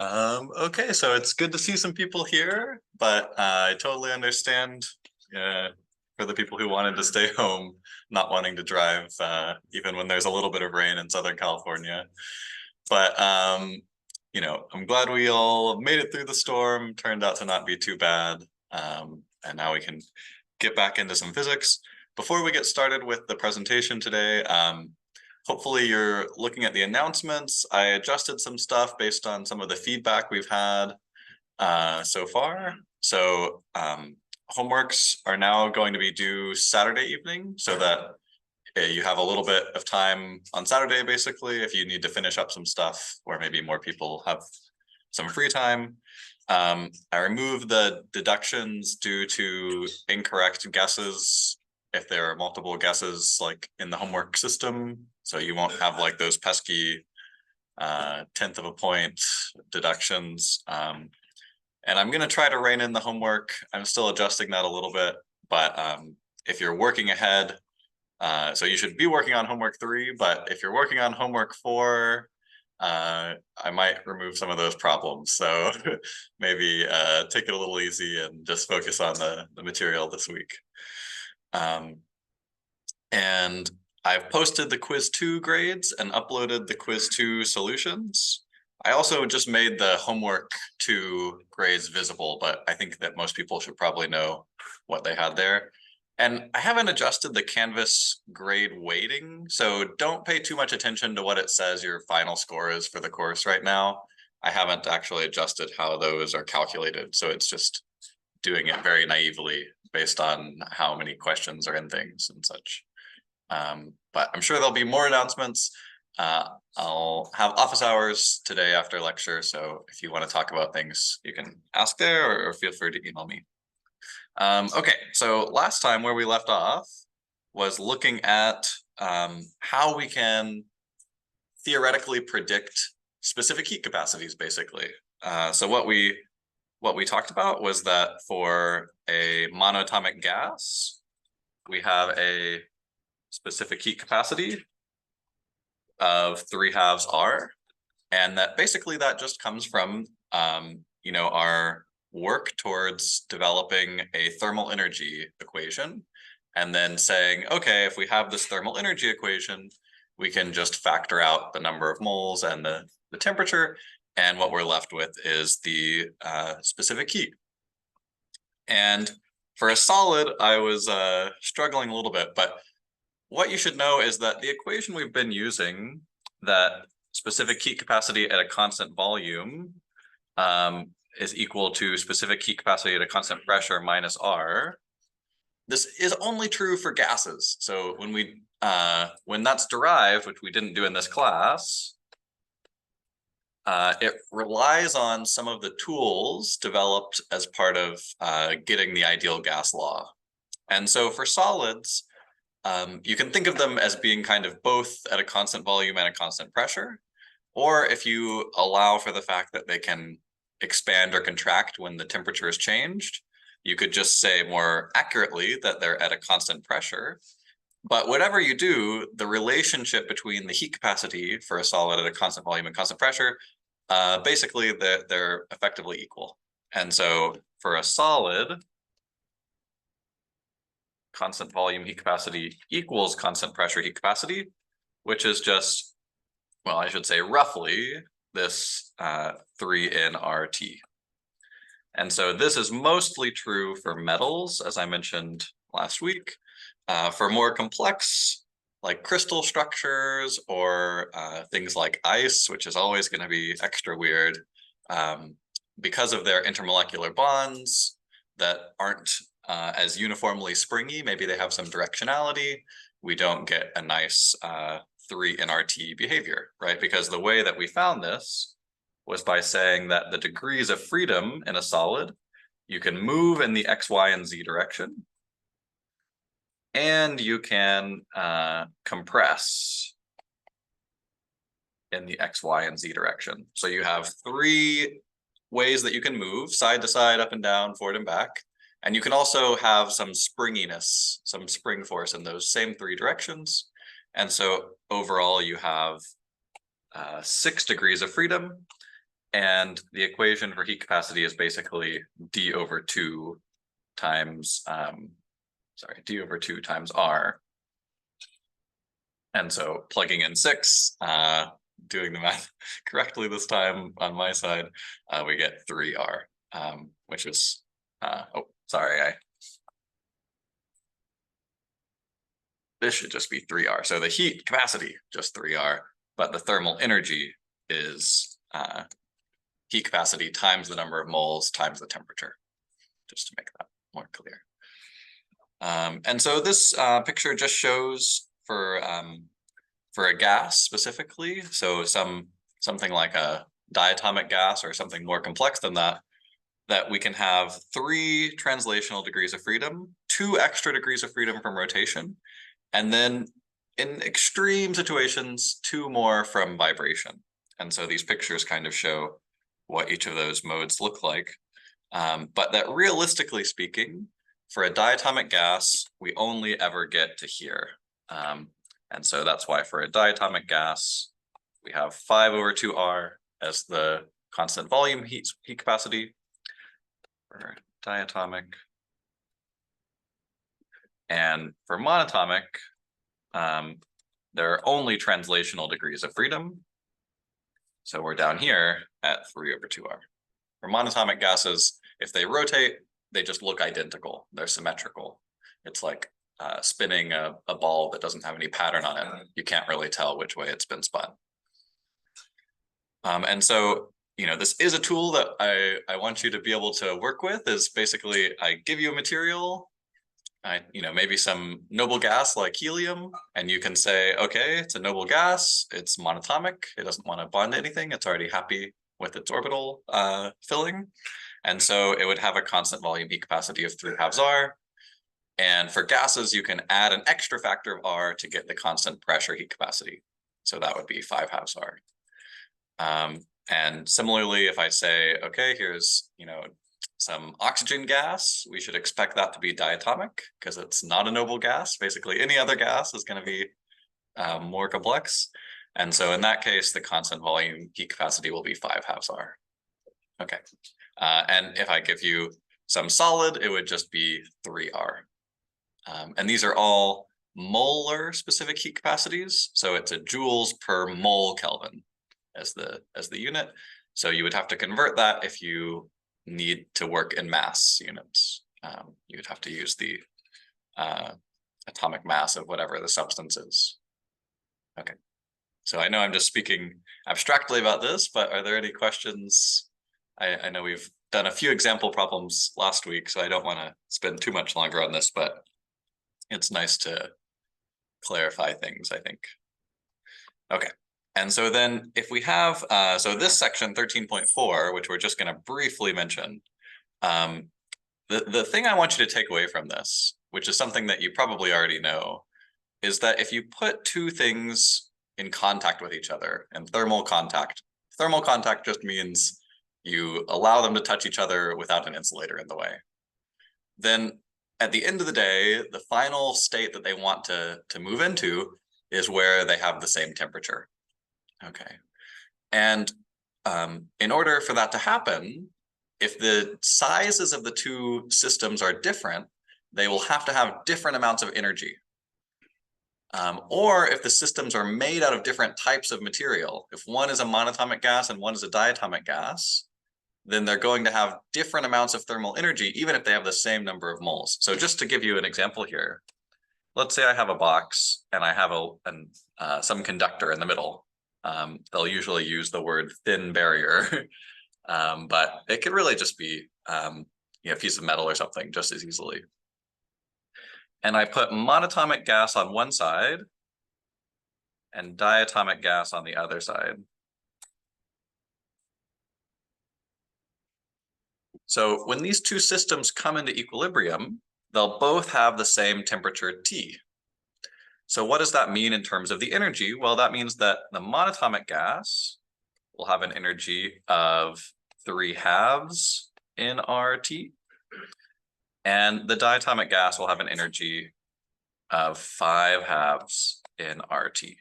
Okay, so it's good to see some people here, but I totally understand for the people who wanted to stay home, not wanting to drive, even when there's a little bit of rain in Southern California. But I'm glad we all made it through the storm. Turned out to not be too bad, and now we can get back into some physics. Before we get started with the presentation today, hopefully you're looking at the announcements. I adjusted some stuff based on some of the feedback we've had so far. So homeworks are now going to be due Saturday evening so that you have a little bit of time on Saturday, basically, if you need to finish up some stuff, or maybe more people have some free time. I removed the deductions due to incorrect guesses if there are multiple guesses like in the homework system. So you won't have like those pesky 10th of a point deductions. And I'm going to try to rein in the homework. I'm still adjusting that a little bit, but if you're working ahead, so you should be working on homework 3, but if you're working on homework 4, I might remove some of those problems. So maybe take it a little easy and just focus on the material this week. And I've posted the quiz 2 grades and uploaded the quiz 2 solutions. I also just made the homework 2 grades visible, but I think that most people should probably know what they had there. And I haven't adjusted the Canvas grade weighting, so don't pay too much attention to what it says your final score is for the course right now. I haven't actually adjusted how those are calculated, so it's just doing it very naively based on how many questions are in things and such. But I'm sure there'll be more announcements. I'll have office hours today after lecture, so if you want to talk about things, you can ask there or feel free to email me. Okay, so last time where we left off was looking at how we can theoretically predict specific heat capacities, basically. So what we talked about was that for a monatomic gas, we have a specific heat capacity of 3/2 R, and that basically that just comes from our work towards developing a thermal energy equation, and then saying, okay, if we have this thermal energy equation, we can just factor out the number of moles and the temperature, and what we're left with is the specific heat. And for a solid, I was struggling a little bit, but what you should know is that the equation we've been using, that specific heat capacity at a constant volume is equal to specific heat capacity at a constant pressure minus R. This is only true for gases. So when that's derived, which we didn't do in this class, it relies on some of the tools developed as part of getting the ideal gas law. And so for solids, you can think of them as being kind of both at a constant volume and a constant pressure, or if you allow for the fact that they can expand or contract when the temperature is changed, you could just say more accurately that they're at a constant pressure. But whatever you do, the relationship between the heat capacity for a solid at a constant volume and constant pressure, basically they're effectively equal. And so for a solid, constant volume heat capacity equals constant pressure heat capacity, which is just, well, I should say roughly this 3 RT. And so this is mostly true for metals, as I mentioned last week. For more complex, like crystal structures or things like ice, which is always going to be extra weird because of their intermolecular bonds that aren't as uniformly springy. Maybe they have some directionality. We don't get a nice 3 RT behavior, right? Because the way that we found this was by saying that the degrees of freedom in a solid, you can move in the X, Y, and Z direction, and you can compress in the X, Y, and Z direction. So you have 3 ways that you can move: side to side, up and down, forward and back. And you can also have some springiness, some spring force in those same 3 directions. And so overall, you have 6 degrees of freedom. And the equation for heat capacity is basically d over 2 times, d over 2 times r. And so plugging in 6, doing the math correctly this time on my side, we get 3r, which is, this should just be 3r. So the heat capacity, just 3r, but the thermal energy is heat capacity times the number of moles times the temperature, just to make that more clear. And so this picture just shows for a gas specifically, so something like a diatomic gas or something more complex than that, that we can have 3 translational degrees of freedom, 2 extra degrees of freedom from rotation, and then in extreme situations, 2 more from vibration. And so these pictures kind of show what each of those modes look like. But that realistically speaking, for a diatomic gas, we only ever get to here. And so that's why for a diatomic gas, we have 5 over 2r as the constant volume heat capacity for diatomic. And for monatomic, there are only translational degrees of freedom. So we're down here at 3 over 2r. For monatomic gases, if they rotate, they just look identical. They're symmetrical. It's like spinning a ball that doesn't have any pattern on it. You can't really tell which way it's been spun. And so, this is a tool that I want you to be able to work with. Is basically I give you a material, maybe some noble gas like helium, and you can say, okay, it's a noble gas, it's monatomic, it doesn't want to bond to anything, it's already happy with its orbital filling. And so it would have a constant volume heat capacity of 3/2 r. And for gases, you can add an extra factor of r to get the constant pressure heat capacity. So that would be 5/2 r. And similarly, if I say, okay, here's, some oxygen gas, we should expect that to be diatomic because it's not a noble gas. Basically, any other gas is going to be more complex. And so in that case, the constant volume heat capacity will be 5/2 r. Okay. And if I give you some solid, it would just be 3r. And these are all molar specific heat capacities. So it's a joules per mole Kelvin as the unit. So you would have to convert that if you need to work in mass units. You would have to use the atomic mass of whatever the substance is. Okay. So I know I'm just speaking abstractly about this, but are there any questions? I know we've done a few example problems last week, so I don't want to spend too much longer on this, but it's nice to clarify things, I think. Okay. And so then if we have, so this section 13.4, which we're just going to briefly mention, the thing I want you to take away from this, which is something that you probably already know, is that if you put 2 things in contact with each other, and thermal contact just means you allow them to touch each other without an insulator in the way, then at the end of the day, the final state that they want to move into is where they have the same temperature. Okay. And in order for that to happen, if the sizes of the 2 systems are different, they will have to have different amounts of energy. Or if the systems are made out of different types of material, if one is a monatomic gas and one is a diatomic gas, then they're going to have different amounts of thermal energy, even if they have the same number of moles. So just to give you an example here, let's say I have a box and I have some conductor in the middle. They'll usually use the word thin barrier, but it could really just be a piece of metal or something just as easily. And I put monatomic gas on one side and diatomic gas on the other side. So when these 2 systems come into equilibrium, they'll both have the same temperature T. So what does that mean in terms of the energy? Well, that means that the monatomic gas will have an energy of 3/2 in RT, and the diatomic gas will have an energy of 5/2 in RT.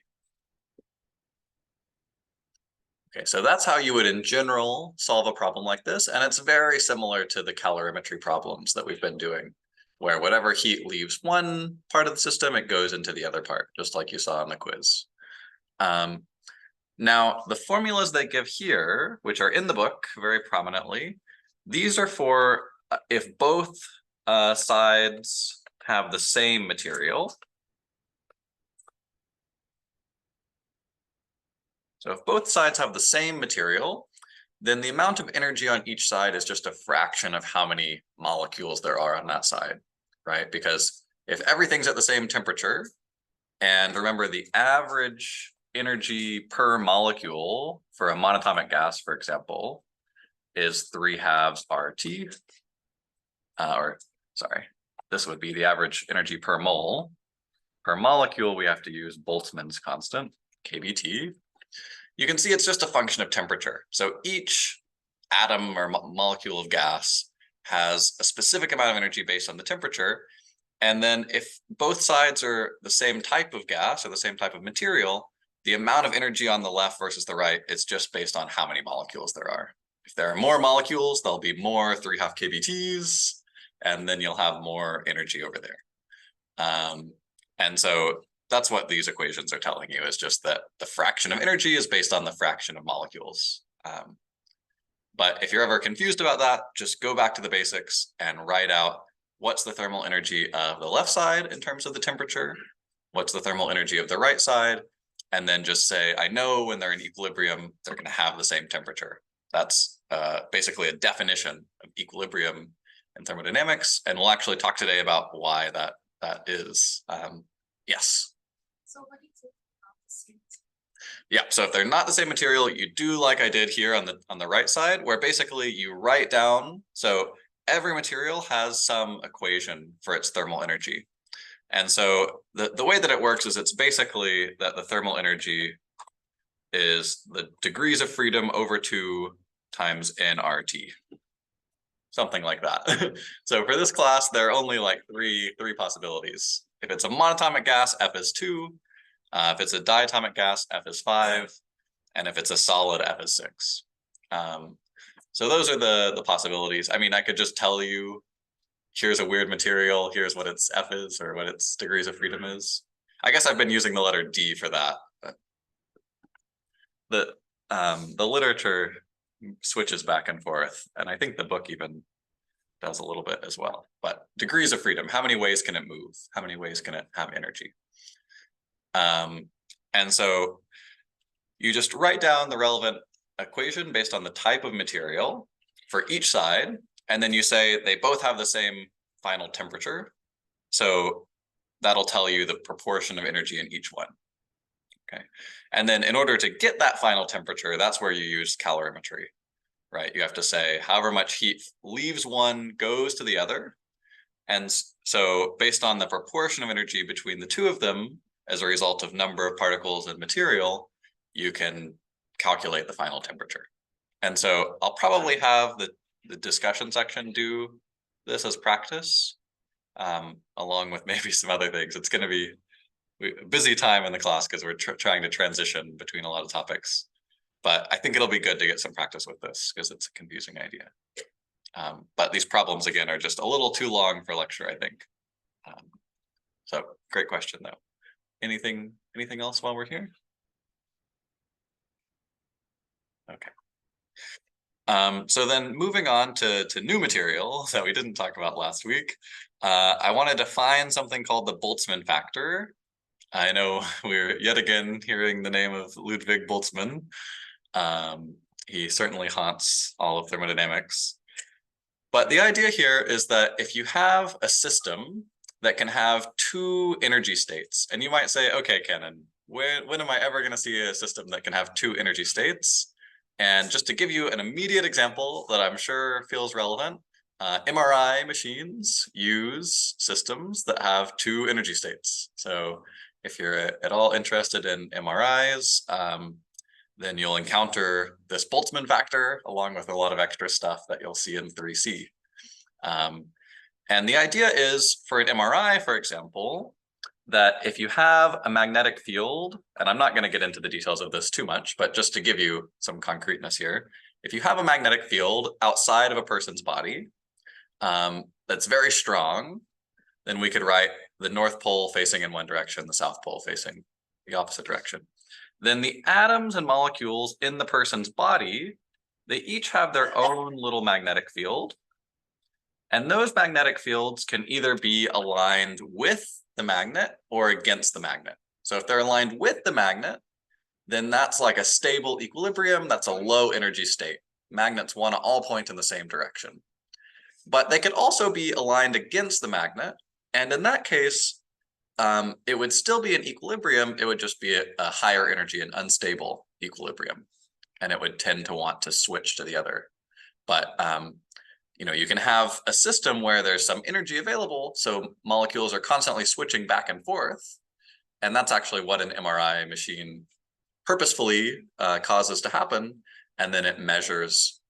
Okay, so that's how you would in general solve a problem like this. And it's very similar to the calorimetry problems that we've been doing, where whatever heat leaves one part of the system, it goes into the other part, just like you saw in the quiz. Now, the formulas they give here, which are in the book very prominently, these are for if both sides have the same material. So if both sides have the same material, then the amount of energy on each side is just a fraction of how many molecules there are on that side, right? Because if everything's at the same temperature, and remember the average energy per molecule for a monatomic gas, for example, is 3/2 RT, or sorry, this would be the average energy per mole. Per molecule, we have to use Boltzmann's constant, kBT. You can see it's just a function of temperature. So each atom or molecule of gas has a specific amount of energy based on the temperature. And then if both sides are the same type of gas or the same type of material, the amount of energy on the left versus the right is just based on how many molecules there are. If there are more molecules, there'll be more 3/2 kBTs, and then you'll have more energy over there. And so that's what these equations are telling you, is just that the fraction of energy is based on the fraction of molecules. But if you're ever confused about that, just go back to the basics and write out what's the thermal energy of the left side in terms of the temperature, what's the thermal energy of the right side, and then just say, I know when they're in equilibrium, they're going to have the same temperature. That's basically a definition of equilibrium in thermodynamics, and we'll actually talk today about why that is. Yes? So what is it about the same? Yeah, so if they're not the same material, you do like I did here on the right side, where basically you write down, so every material has some equation for its thermal energy. And so the way that it works is it's basically that the thermal energy is the degrees of freedom over 2 times nRT. Something like that. So for this class, there are only like three possibilities. If it's a monatomic gas, F is 2. If it's a diatomic gas, F is 5. And if it's a solid, F is 6. So those are the possibilities. I mean, I could just tell you, here's a weird material, here's what its F is, or what its degrees of freedom is. I guess I've been using the letter D for that. But the literature switches back and forth, and I think the book even does a little bit as well. But degrees of freedom, how many ways can it move? How many ways can it have energy? And so you just write down the relevant equation based on the type of material for each side, and then you say they both have the same final temperature. So that'll tell you the proportion of energy in each one. Okay. And then in order to get that final temperature, that's where you use calorimetry, right? You have to say however much heat leaves one goes to the other. And so based on the proportion of energy between the two of them as a result of number of particles and material, you can calculate the final temperature. And so I'll probably have the discussion section do this as practice, along with maybe some other things. It's going to be a busy time in the class because we're trying to transition between a lot of topics. But I think it'll be good to get some practice with this because it's a confusing idea. But these problems, again, are just a little too long for lecture, I think. So great question, though. Anything else while we're here? Okay. So then moving on to new material that we didn't talk about last week, I want to define something called the Boltzmann factor. I know we're yet again hearing the name of Ludwig Boltzmann. He certainly haunts all of thermodynamics. But the idea here is that if you have a system that can have 2 energy states, and you might say, okay, Canon, when am I ever going to see a system that can have 2 energy states? And just to give you an immediate example that I'm sure feels relevant, MRI machines use systems that have 2 energy states. So if you're at all interested in MRIs, then you'll encounter this Boltzmann factor along with a lot of extra stuff that you'll see in 3C. And the idea is for an MRI, for example, that if you have a magnetic field, and I'm not going to get into the details of this too much, but just to give you some concreteness here, if you have a magnetic field outside of a person's body that's very strong, then we could write the North Pole facing in one direction, the South Pole facing the opposite direction. Then the atoms and molecules in the person's body, they each have their own little magnetic field. And those magnetic fields can either be aligned with the magnet or against the magnet. So if they're aligned with the magnet, then that's like a stable equilibrium. That's a low energy state. Magnets want to all point in the same direction. But they could also be aligned against the magnet. And in that case, it would still be an equilibrium. It would just be a higher energy and unstable equilibrium. And it would tend to want to switch to the other. But you can have a system where there's some energy available, so molecules are constantly switching back and forth. And that's actually what an MRI machine purposefully causes to happen. And then it measures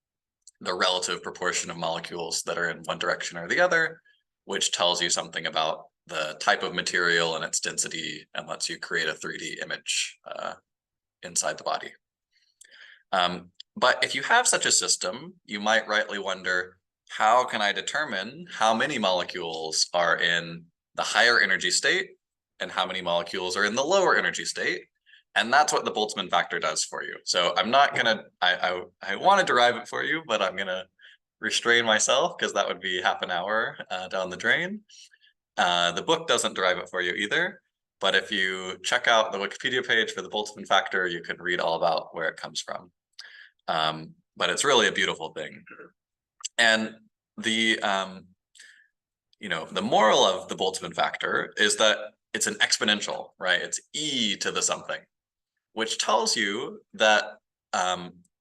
the relative proportion of molecules that are in one direction or the other, which tells you something about the type of material and its density and lets you create a 3D image inside the body. But if you have such a system, you might rightly wonder, how can I determine how many molecules are in the higher energy state and how many molecules are in the lower energy state? And that's what the Boltzmann factor does for you. So I'm not gonna, I want to derive it for you, but I'm gonna restrain myself because that would be half an hour down the drain. The book doesn't derive it for you either, but if you check out the Wikipedia page for the Boltzmann factor, you can read all about where it comes from. But it's really a beautiful thing. And the moral of the Boltzmann factor is that it's an exponential, right? It's e to the something, which tells you that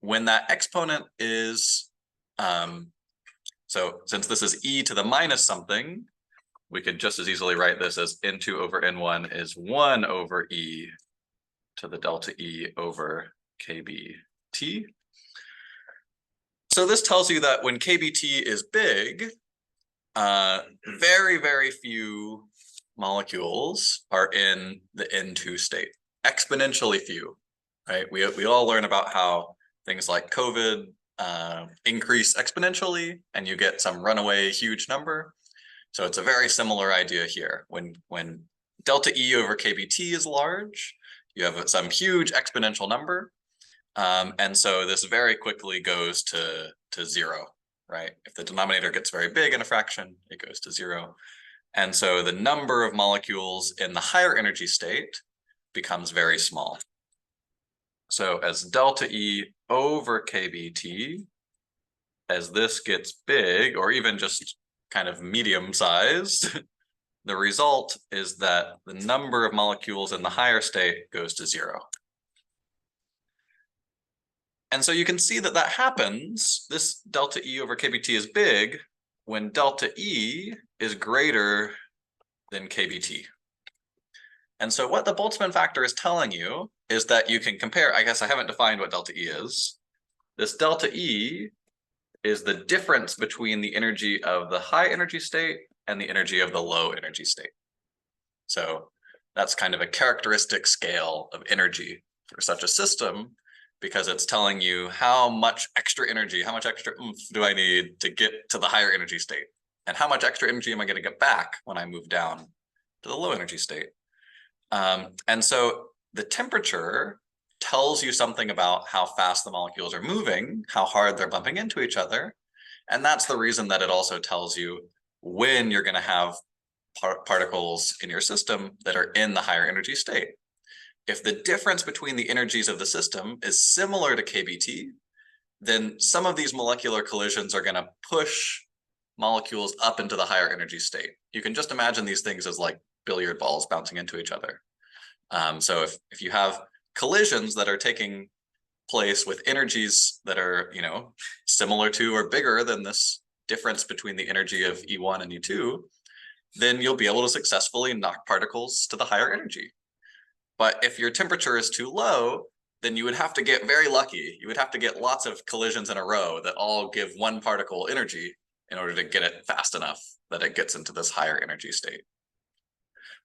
when that exponent is, so since this is e to the minus something, we could just as easily write this as n2 over n1 is 1 over e to the delta e over kbt. So this tells you that when kbt is big, very, very few molecules are in the N2 state, exponentially few, right? We all learn about how things like COVID increase exponentially and you get some runaway huge number. So it's a very similar idea here. When delta E over kbt is large, you have some huge exponential number. And so this very quickly goes to zero, right? If the denominator gets very big in a fraction, it goes to zero. And so the number of molecules in the higher energy state becomes very small. So as delta E over kbt, as this gets big, or even just kind of medium sized, the result is that the number of molecules in the higher state goes to zero. And so you can see that that happens, this delta E over kbt is big when delta E is greater than kbt. And so what the Boltzmann factor is telling you is that you can compare, I guess I haven't defined what delta E is. This delta E is the difference between the energy of the high energy state and the energy of the low energy state. So that's kind of a characteristic scale of energy for such a system, because it's telling you how much extra energy, how much extra oomph do I need to get to the higher energy state? And how much extra energy am I going to get back when I move down to the low energy state? And so the temperature tells you something about how fast the molecules are moving, how hard they're bumping into each other. And that's the reason that it also tells you when you're going to have particles in your system that are in the higher energy state. If the difference between the energies of the system is similar to kbt, then some of these molecular collisions are going to push molecules up into the higher energy state. You can just imagine these things as like billiard balls bouncing into each other. So if you have collisions that are taking place with energies that are, similar to or bigger than this difference between the energy of E1 and E2, then you'll be able to successfully knock particles to the higher energy. But if your temperature is too low, then you would have to get very lucky. You would have to get lots of collisions in a row that all give one particle energy in order to get it fast enough that it gets into this higher energy state.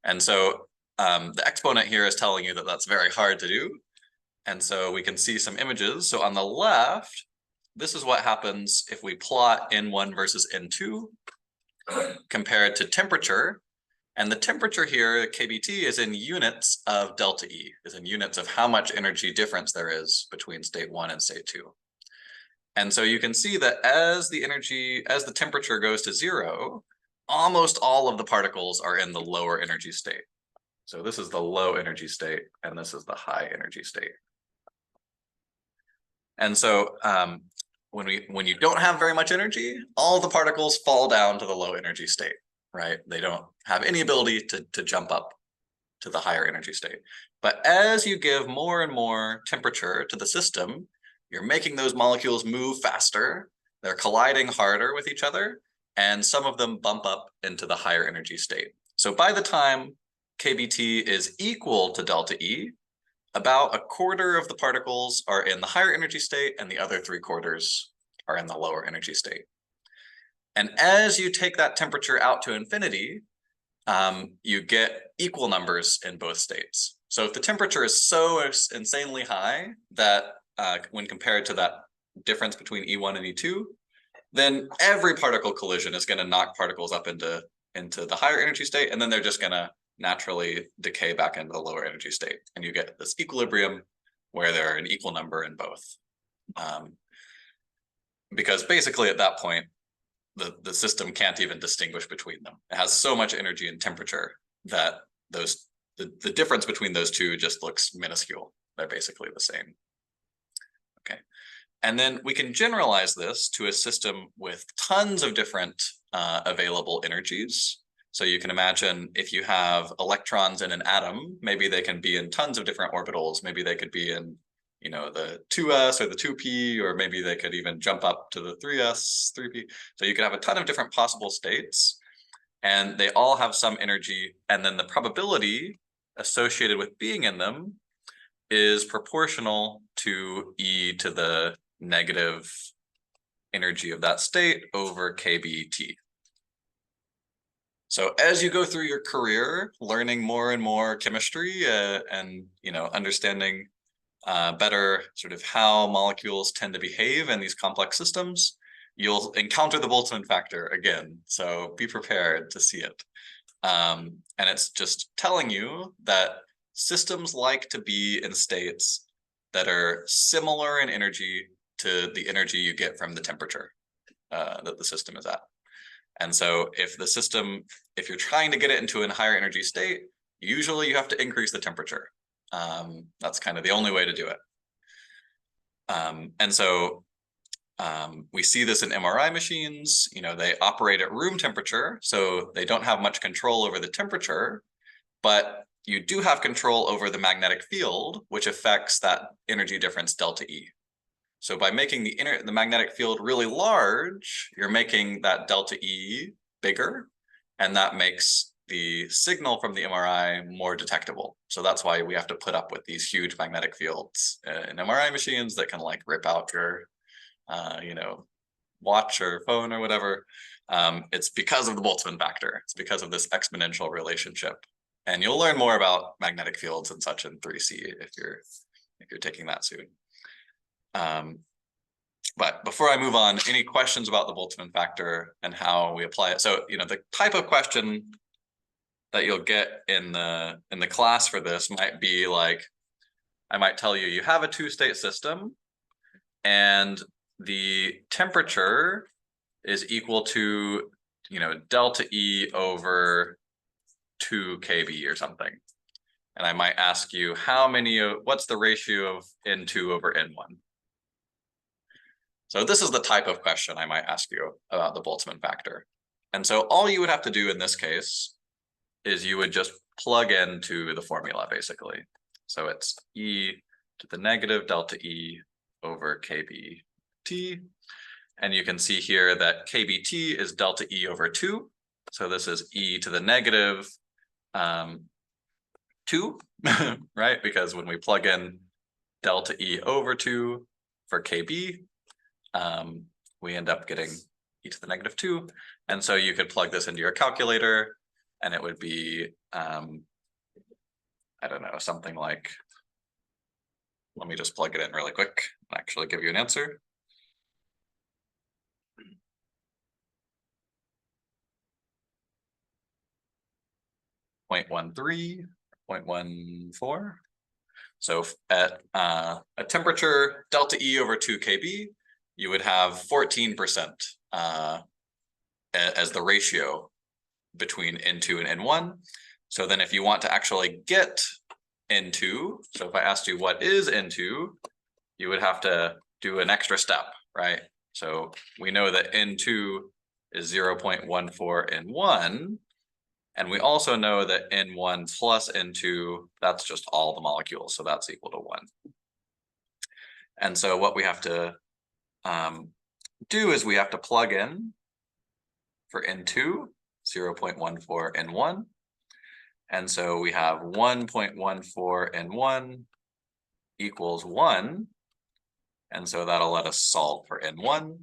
And so the exponent here is telling you that that's very hard to do. And so we can see some images. So on the left, this is what happens if we plot N1 versus N2 compared to temperature. And the temperature here, KBT, is in units of delta E, is in units of how much energy difference there is between state 1 and state 2. And so you can see that as the temperature goes to 0, almost all of the particles are in the lower energy state. So this is the low energy state, and this is the high energy state. And so when you don't have very much energy, all the particles fall down to the low energy state, right? They don't have any ability to jump up to the higher energy state. But as you give more and more temperature to the system, you're making those molecules move faster, they're colliding harder with each other, and some of them bump up into the higher energy state. So by the time KBT is equal to delta E, about a quarter of the particles are in the higher energy state and the other 3/4 are in the lower energy state. And as you take that temperature out to infinity, you get equal numbers in both states. So if the temperature is so insanely high that when compared to that difference between E1 and E2, then every particle collision is going to knock particles up into the higher energy state, and then they're just going to naturally decay back into the lower energy state. And you get this equilibrium where they're an equal number in both. Because basically at that point, the system can't even distinguish between them. It has so much energy and temperature that the difference between those two just looks minuscule. They're basically the same. Okay. And then we can generalize this to a system with tons of different available energies. So you can imagine if you have electrons in an atom, maybe they can be in tons of different orbitals. Maybe they could be in, the 2s or the 2p, or maybe they could even jump up to the 3s, 3p. So you could have a ton of different possible states, and they all have some energy. And then the probability associated with being in them is proportional to e to the negative energy of that state over kBt. So as you go through your career, learning more and more chemistry and understanding better sort of how molecules tend to behave in these complex systems, you'll encounter the Boltzmann factor again. So be prepared to see it. And it's just telling you that systems like to be in states that are similar in energy to the energy you get from the temperature that the system is at. And so if you're trying to get it into a higher energy state, usually you have to increase the temperature. That's kind of the only way to do it. And so we see this in MRI machines. They operate at room temperature, so they don't have much control over the temperature, but you do have control over the magnetic field, which affects that energy difference delta E. So by making the magnetic field really large, you're making that delta E bigger, and that makes the signal from the MRI more detectable. So that's why we have to put up with these huge magnetic fields in MRI machines that can rip out your, watch or phone or whatever. It's because of the Boltzmann factor. It's because of this exponential relationship. And you'll learn more about magnetic fields and such in 3C if you're taking that soon. But before I move on, any questions about the Boltzmann factor and how we apply it? So, the type of question that you'll get in the class for this might be I might tell you have a two-state system and the temperature is equal to, delta E over 2 kb or something. And I might ask you what's the ratio of N2 over N1? So this is the type of question I might ask you about the Boltzmann factor. And so all you would have to do in this case is you would just plug into the formula, basically. So it's e to the negative delta E over kBt. And you can see here that kBt is delta E over 2. So this is e to the negative 2, right? Because when we plug in delta E over 2 for kb, we end up getting e to the negative 2. And so you could plug this into your calculator and it would be I don't know, something like, let me just plug it in really quick and actually give you an answer. Point 0.13, 0.14. So at a temperature delta E over 2 kb, you would have 14% as the ratio between N2 and N1. So then if you want to actually get N2, so if I asked you what is N2, you would have to do an extra step, right? So we know that N2 is 0.14 N1. And we also know that N1 plus N2, that's just all the molecules. So that's equal to 1. And so what we have to do is we have to plug in for N2, 0.14 N1. And so we have 1.14 N1 equals 1. And so that'll let us solve for N1.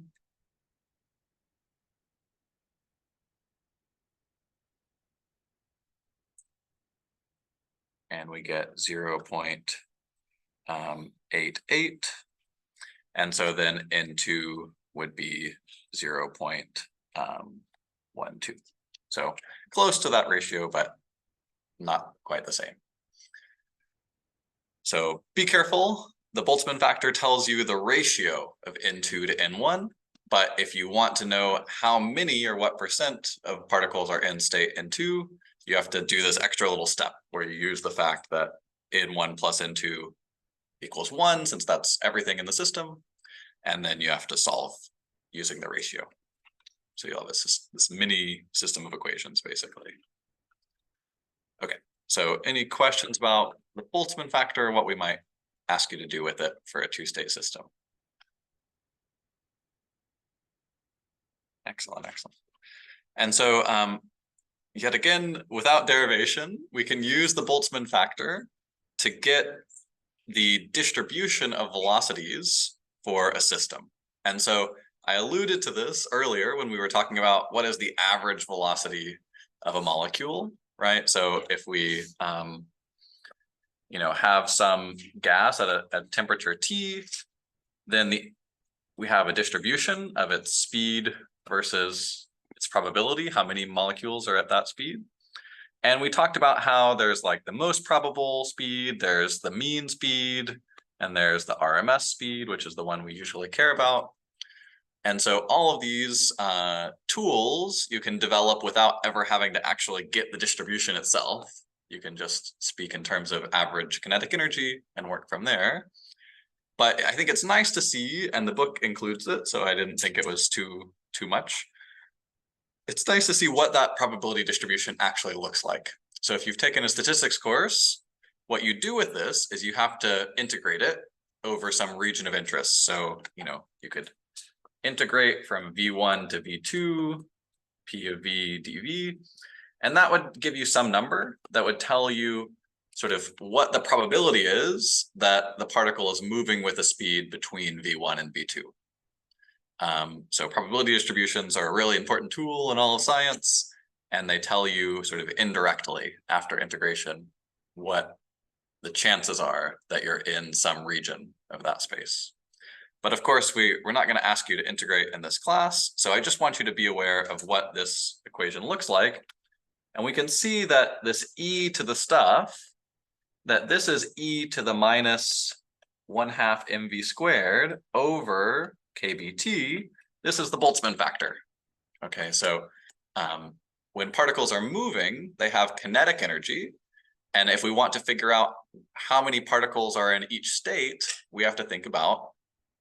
And we get 0.88. And so then N2 would be 0.12. So close to that ratio, but not quite the same. So be careful. The Boltzmann factor tells you the ratio of N2 to N1. But if you want to know how many or what percent of particles are in state N2, you have to do this extra little step where you use the fact that N1 plus N2 equals 1, since that's everything in the system. And then you have to solve using the ratio. So you'll have this mini system of equations, basically. Okay, so any questions about the Boltzmann factor, what we might ask you to do with it for a two-state system? Excellent, excellent. And so yet again, without derivation, we can use the Boltzmann factor to get the distribution of velocities for a system. And so I alluded to this earlier when we were talking about what is the average velocity of a molecule, right? So if we have some gas at a temperature T, then we have a distribution of its speed versus its probability, how many molecules are at that speed. And we talked about how there's like the most probable speed, there's the mean speed, and there's the RMS speed, which is the one we usually care about. And so all of these tools you can develop without ever having to actually get the distribution itself. You can just speak in terms of average kinetic energy and work from there. But I think it's nice to see, and the book includes it, so I didn't think it was too much. It's nice to see what that probability distribution actually looks like. So if you've taken a statistics course, what you do with this is you have to integrate it over some region of interest. So, you could integrate from V1 to V2, P of V dV, and that would give you some number that would tell you sort of what the probability is that the particle is moving with a speed between V1 and V2. So probability distributions are a really important tool in all of science, and they tell you sort of indirectly after integration what the chances are that you're in some region of that space. But of course, we're not going to ask you to integrate in this class, so I just want you to be aware of what this equation looks like. And we can see that this e to the stuff, that this is e to the minus 1/2 mv squared over kBt. This is the Boltzmann factor. Okay, so when particles are moving, they have kinetic energy. And if we want to figure out how many particles are in each state, we have to think about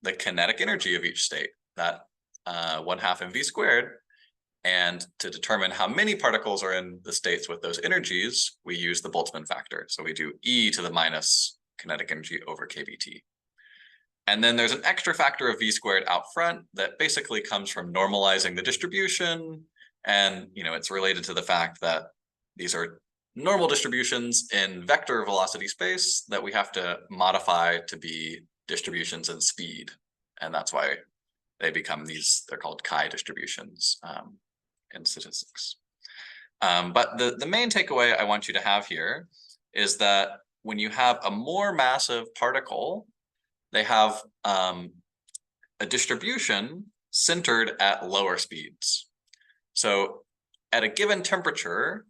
the kinetic energy of each state, that 1/2 mv squared. And to determine how many particles are in the states with those energies, we use the Boltzmann factor. So we do e to the minus kinetic energy over kBt. And then there's an extra factor of v squared out front that basically comes from normalizing the distribution. And it's related to the fact that these are normal distributions in vector velocity space that we have to modify to be distributions in speed. And that's why they become they're called chi distributions in statistics. But the main takeaway I want you to have here is that when you have a more massive particle, they have a distribution centered at lower speeds. So at a given temperature,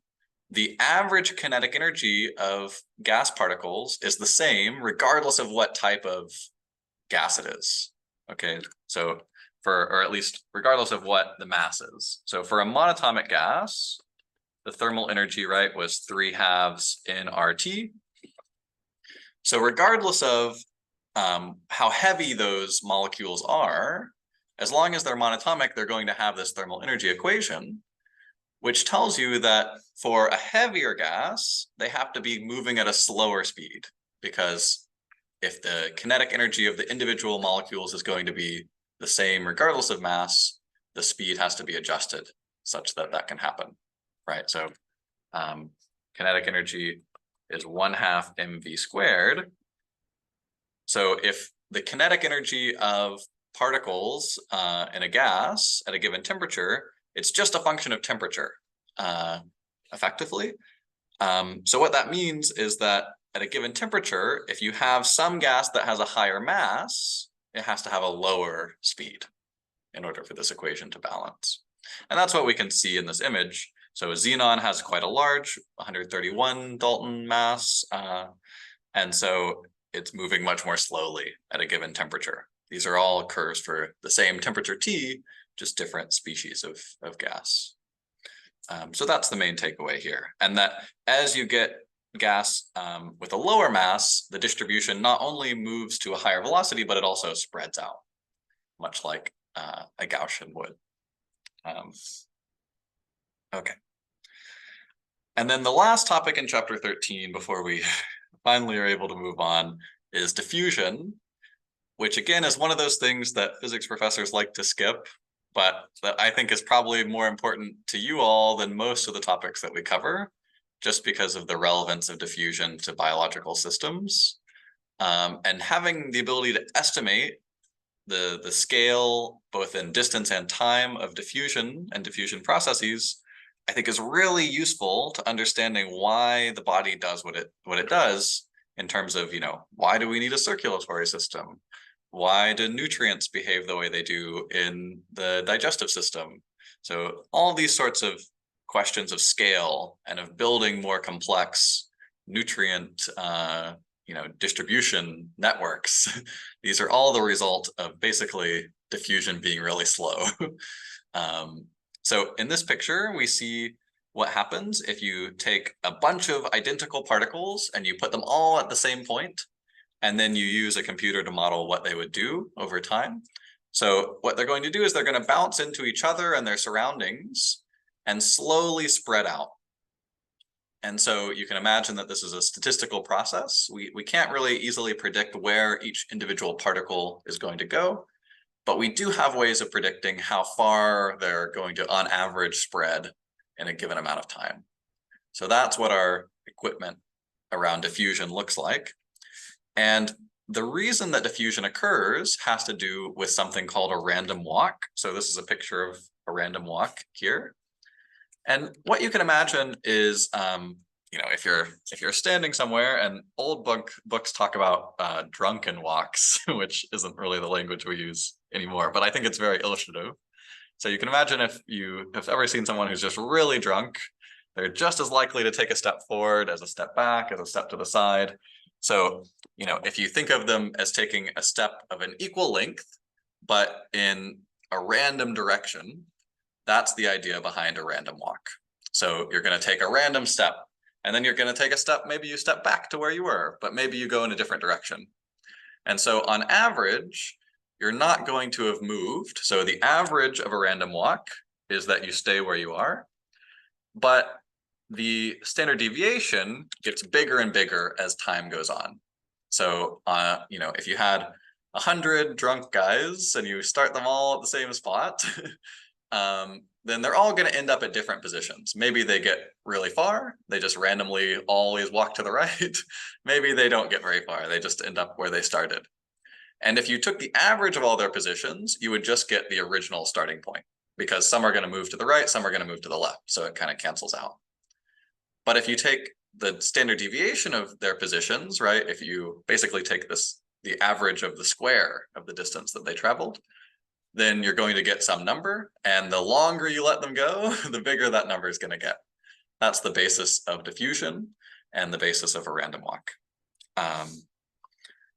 the average kinetic energy of gas particles is the same regardless of what type of gas it is. Okay, so or at least regardless of what the mass is. So for a monatomic gas, the thermal energy, right, was 3/2 in RT. So regardless of how heavy those molecules are, as long as they're monatomic, they're going to have this thermal energy equation, which tells you that for a heavier gas, they have to be moving at a slower speed, because if the kinetic energy of the individual molecules is going to be the same regardless of mass, the speed has to be adjusted such that that can happen, right? So kinetic energy is 1/2 mv squared. So if the kinetic energy of particles in a gas at a given temperature, it's just a function of temperature, effectively. So what that means is that at a given temperature, if you have some gas that has a higher mass, it has to have a lower speed in order for this equation to balance. And that's what we can see in this image. So xenon has quite a large 131 Dalton mass, and so it's moving much more slowly at a given temperature. These are all curves for the same temperature T, just different species of gas. So that's the main takeaway here. And that as you get gas with a lower mass, the distribution not only moves to a higher velocity, but it also spreads out, much like a Gaussian would. Okay. And then the last topic in chapter 13, before we finally are able to move on, is diffusion, which again is one of those things that physics professors like to skip, but that I think is probably more important to you all than most of the topics that we cover, just because of the relevance of diffusion to biological systems. And having the ability to estimate the scale, both in distance and time, of diffusion and diffusion processes, I think is really useful to understanding why the body does what it does in terms of, why do we need a circulatory system? Why do nutrients behave the way they do in the digestive system? So all these sorts of questions of scale and of building more complex nutrient distribution networks, these are all the result of basically diffusion being really slow. So in this picture, we see what happens if you take a bunch of identical particles and you put them all at the same point, and then you use a computer to model what they would do over time. So what they're going to do is they're going to bounce into each other and their surroundings and slowly spread out. And so you can imagine that this is a statistical process. We can't really easily predict where each individual particle is going to go, but we do have ways of predicting how far they're going to, on average, spread in a given amount of time. So that's what our equipment around diffusion looks like. And the reason that diffusion occurs has to do with something called a random walk. So this is a picture of a random walk here. And what you can imagine is, if you're standing somewhere, and old books talk about drunken walks, which isn't really the language we use anymore, but I think it's very illustrative. So you can imagine if you have ever seen someone who's just really drunk, they're just as likely to take a step forward as a step back, as a step to the side. So, if you think of them as taking a step of an equal length, but in a random direction, that's the idea behind a random walk. So you're going to take a random step, and then you're going to take a step, maybe you step back to where you were, but maybe you go in a different direction. And so on average, you're not going to have moved. So the average of a random walk is that you stay where you are, but the standard deviation gets bigger and bigger as time goes on. So, if you had 100 drunk guys and you start them all at the same spot, then they're all going to end up at different positions. Maybe they get really far. They just randomly always walk to the right. Maybe they don't get very far. They just end up where they started. And if you took the average of all their positions, you would just get the original starting point, because some are going to move to the right, some are going to move to the left. So it kind of cancels out. But if you take the standard deviation of their positions, right? If you basically take the average of the square of the distance that they traveled, then you're going to get some number. And the longer you let them go, the bigger that number is going to get. That's the basis of diffusion and the basis of a random walk.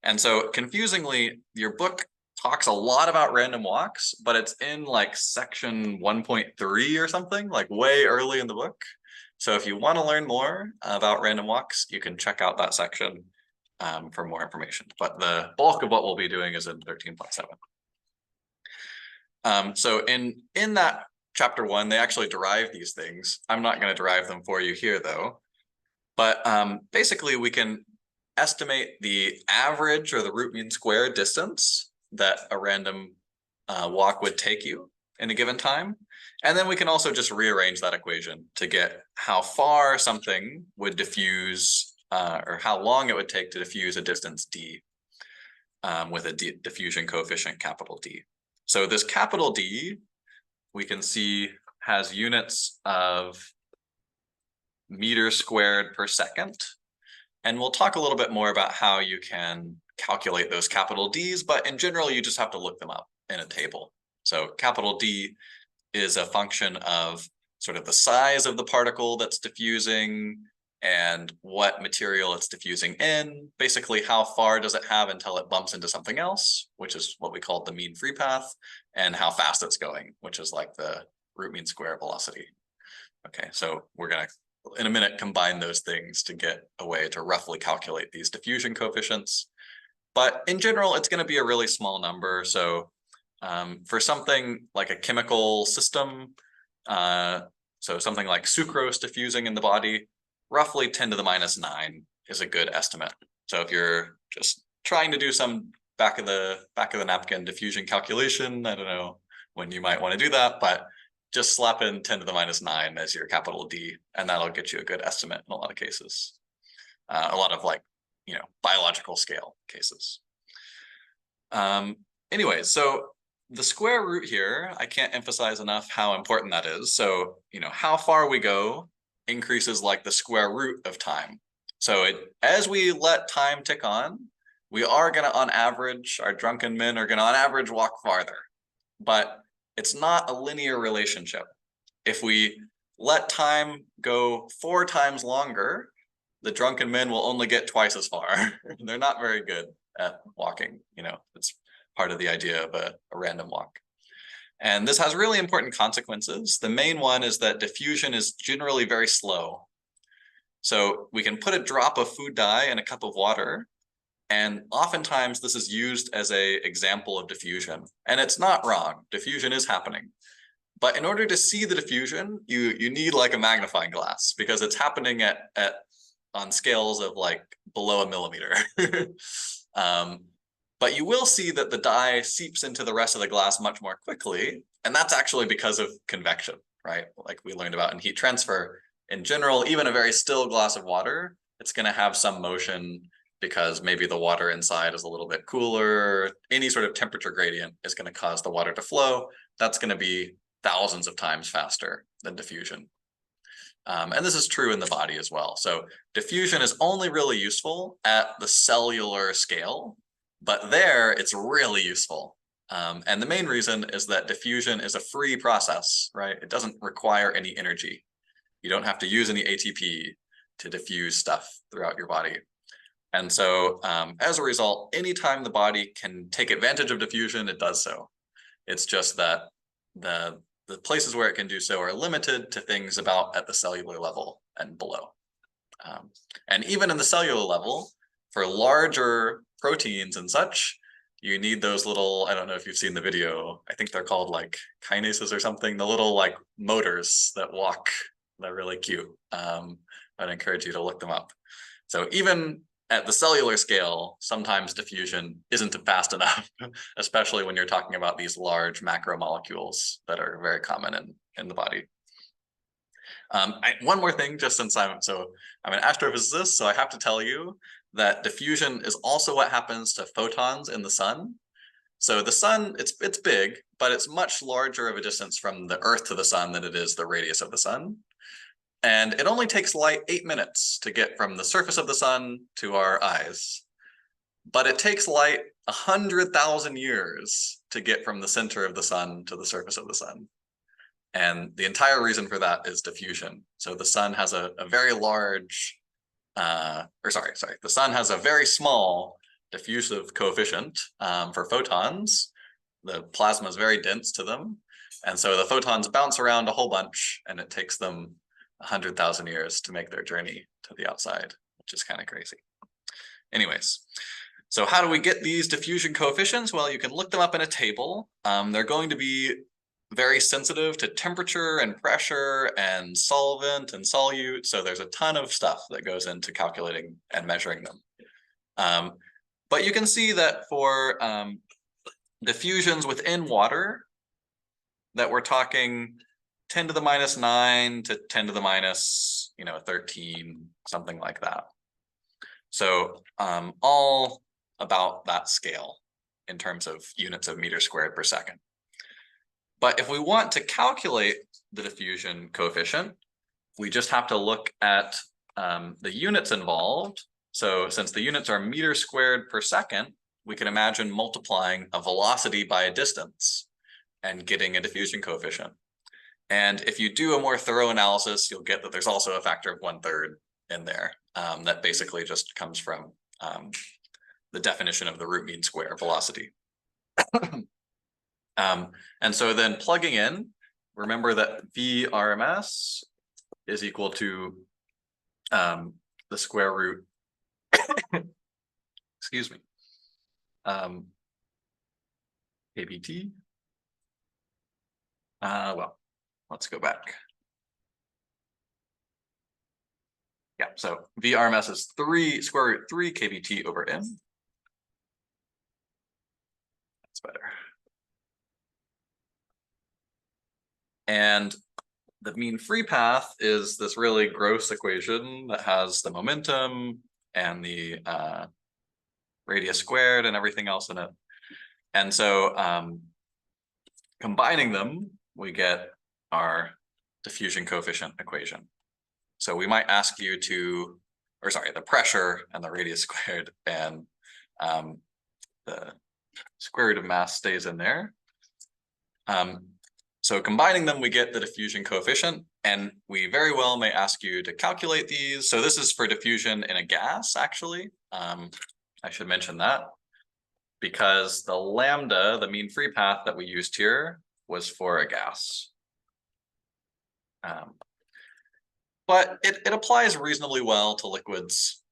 And so confusingly, your book talks a lot about random walks, but it's in like section 1.3 or something, like way early in the book. So if you want to learn more about random walks, you can check out that section for more information. But the bulk of what we'll be doing is in 13.7. So in that chapter 1, they actually derive these things. I'm not going to derive them for you here, though. But basically, we can estimate the average or the root mean square distance that a random walk would take you in a given time. And then we can also just rearrange that equation to get how far something would diffuse or how long it would take to diffuse a distance d with a diffusion coefficient capital D. So this capital D, we can see has units of meters squared per second. And we'll talk a little bit more about how you can calculate those capital Ds, but in general, you just have to look them up in a table. So capital D is a function of sort of the size of the particle that's diffusing and what material it's diffusing in. Basically, how far does it have until it bumps into something else, which is what we call the mean free path, and how fast it's going, which is like the root mean square velocity. Okay, so we're going to, in a minute, combine those things to get a way to roughly calculate these diffusion coefficients. But in general, it's going to be a really small number. So for something like a chemical system, so something like sucrose diffusing in the body, roughly 10 to the minus 9 is a good estimate. So if you're just trying to do some back of the napkin diffusion calculation, I don't know when you might want to do that, but just slap in 10 to the minus 9 as your capital D, and that'll get you a good estimate in a lot of cases. A lot of like, biological scale cases. Anyway, so the square root here, I can't emphasize enough how important that is. So, how far we go increases like the square root of time. So as we let time tick on, we are going to, on average, our drunken men are going to, on average, walk farther. But it's not a linear relationship. If we let time go 4 times longer, the drunken men will only get twice as far. They're not very good at walking. It's part of the idea of a random walk. And this has really important consequences. The main one is that diffusion is generally very slow. So we can put a drop of food dye in a cup of water, and oftentimes this is used as an example of diffusion. And it's not wrong. Diffusion is happening. But in order to see the diffusion, you need like a magnifying glass, because it's happening on scales of like below a millimeter. But you will see that the dye seeps into the rest of the glass much more quickly. And that's actually because of convection, right? Like we learned about in heat transfer. In general, even a very still glass of water, it's going to have some motion because maybe the water inside is a little bit cooler. Any sort of temperature gradient is going to cause the water to flow. That's going to be thousands of times faster than diffusion. And this is true in the body as well. So diffusion is only really useful at the cellular scale, but there it's really useful. And the main reason is that diffusion is a free process, right? It doesn't require any energy. You don't have to use any ATP to diffuse stuff throughout your body. And so as a result, anytime the body can take advantage of diffusion, it does so. It's just that the places where it can do so are limited to things about at the cellular level and below. And even in the cellular level, for larger proteins and such, you need those little, I don't know if you've seen the video, I think they're called like kinases or something, the little like motors that walk. They're really cute. I'd encourage you to look them up. So even at the cellular scale, sometimes diffusion isn't fast enough, especially when you're talking about these large macromolecules that are very common in the body. One more thing, just since I'm an astrophysicist, so I have to tell you that diffusion is also what happens to photons in the sun. So the sun, it's big, but it's much larger of a distance from the Earth to the sun than it is the radius of the sun. And it only takes light 8 minutes to get from the surface of the sun to our eyes. But it takes light 100,000 years to get from the center of the sun to the surface of the sun. And the entire reason for that is diffusion. So the sun has a very large, the sun has a very small diffusive coefficient for photons. The plasma is very dense to them. And so the photons bounce around a whole bunch, and it takes them 100,000 years to make their journey to the outside, which is kind of crazy. Anyways, so how do we get these diffusion coefficients? Well, you can look them up in a table. They're going to be very sensitive to temperature and pressure and solvent and solute. So there's a ton of stuff that goes into calculating and measuring them. But you can see that for diffusions within water, that we're talking 10 to the minus 9 to 10 to the minus, 13, something like that. So all about that scale in terms of units of meters squared per second. But if we want to calculate the diffusion coefficient, we just have to look at the units involved. So since the units are meters squared per second, we can imagine multiplying a velocity by a distance and getting a diffusion coefficient. And if you do a more thorough analysis, you'll get that there's also a factor of 1/3 in there. That basically just comes from the definition of the root mean square velocity. And so then plugging in, remember that V RMS is equal to the square root, excuse me, KBT. Well, let's go back. Yeah, so V RMS is square root 3 KBT over M. That's better. And the mean free path is this really gross equation that has the momentum and the radius squared and everything else in it. And so combining them, we get our diffusion coefficient equation. So we might ask you to, the pressure and the radius squared, and the square root of mass stays in there. So combining them, we get the diffusion coefficient, and we very well may ask you to calculate these. So this is for diffusion in a gas, actually. I should mention that, because the lambda, the mean free path that we used here, was for a gas. But it applies reasonably well to liquids.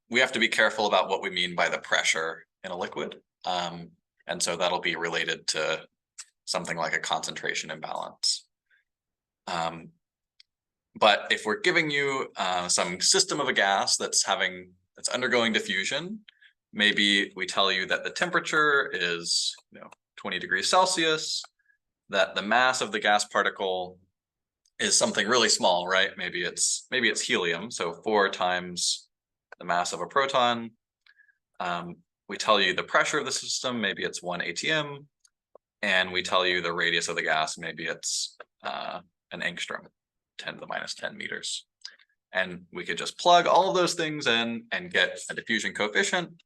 We have to be careful about what we mean by the pressure in a liquid. And so that'll be related to something like a concentration imbalance. But if we're giving you some system of a gas that's undergoing diffusion, maybe we tell you that the temperature is 20 degrees Celsius, that the mass of the gas particle is something really small, right? Maybe it's helium, so 4 times the mass of a proton. We tell you the pressure of the system, maybe it's 1 atm, and we tell you the radius of the gas, maybe it's an angstrom, 10 to the minus 10 meters. And we could just plug all of those things in and get a diffusion coefficient,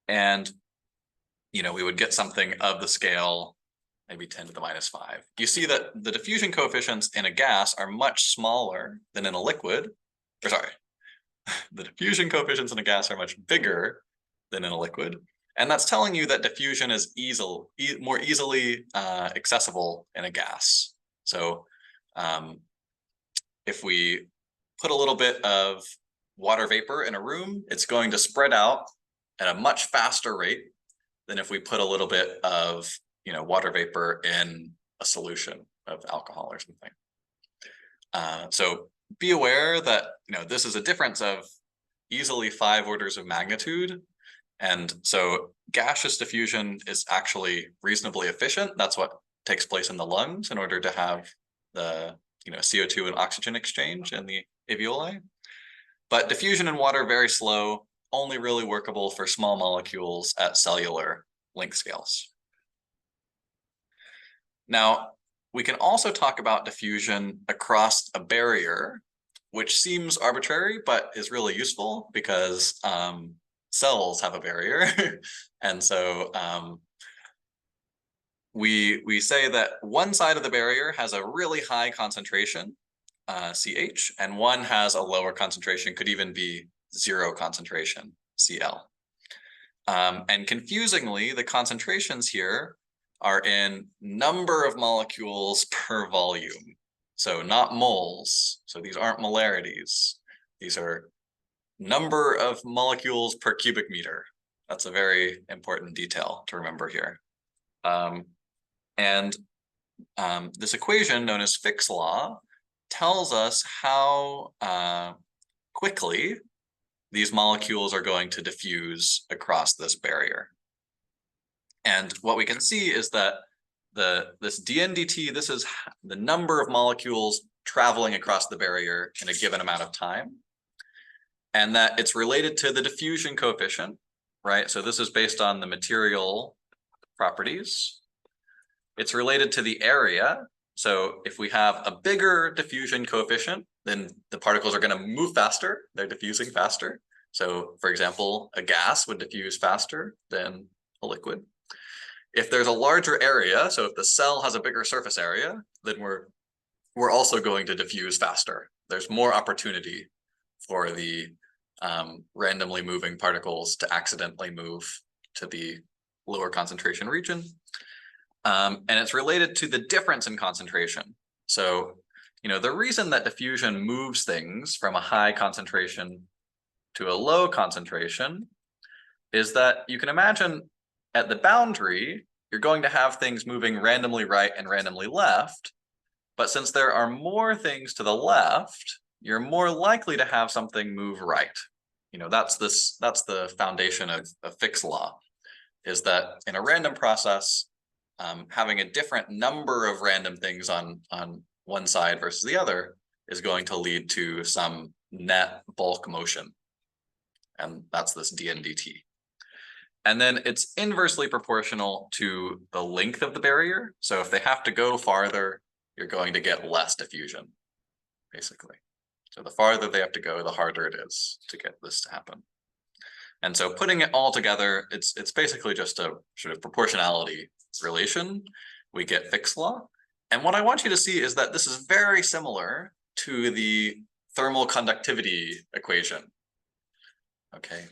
and we would get something of the scale, maybe 10 to the minus 5. You see that the diffusion coefficients in a gas are much smaller than in a liquid. The diffusion coefficients in a gas are much bigger than in a liquid. And that's telling you that diffusion is more easily accessible in a gas. So if we put a little bit of water vapor in a room, it's going to spread out at a much faster rate than if we put a little bit of water vapor in a solution of alcohol or something. So be aware that this is a difference of easily 5 orders of magnitude. And so gaseous diffusion is actually reasonably efficient. That's what takes place in the lungs in order to have the CO2 and oxygen exchange in the alveoli. But diffusion in water, very slow, only really workable for small molecules at cellular length scales. Now, we can also talk about diffusion across a barrier which seems arbitrary, but is really useful because cells have a barrier. And so we say that one side of the barrier has a really high concentration, CH, and one has a lower concentration, could even be 0 concentration, Cl. And confusingly, the concentrations here are in number of molecules per volume. So not moles. So these aren't molarities. These are number of molecules per cubic meter. That's a very important detail to remember here. This equation, known as Fick's law, tells us how quickly these molecules are going to diffuse across this barrier. And what we can see is that this dn dt, this is the number of molecules traveling across the barrier in a given amount of time, and that it's related to the diffusion coefficient, right? So this is based on the material properties. It's related to the area. So if we have a bigger diffusion coefficient, then the particles are going to move faster. They're diffusing faster. So for example, a gas would diffuse faster than a liquid. If there's a larger area, so if the cell has a bigger surface area, then we're also going to diffuse faster. There's more opportunity for the randomly moving particles to accidentally move to the lower concentration region. And it's related to the difference in concentration. So, the reason that diffusion moves things from a high concentration to a low concentration is that you can imagine at the boundary, you're going to have things moving randomly right and randomly left. But since there are more things to the left, you're more likely to have something move right. That's the foundation of Fick's law, is that in a random process, having a different number of random things on one side versus the other is going to lead to some net bulk motion. And that's this dn dt. And then it's inversely proportional to the length of the barrier. So if they have to go farther, you're going to get less diffusion, basically. So the farther they have to go, the harder it is to get this to happen. And so putting it all together, it's basically just a sort of proportionality relation. We get Fick's law. And what I want you to see is that this is very similar to the thermal conductivity equation. Okay.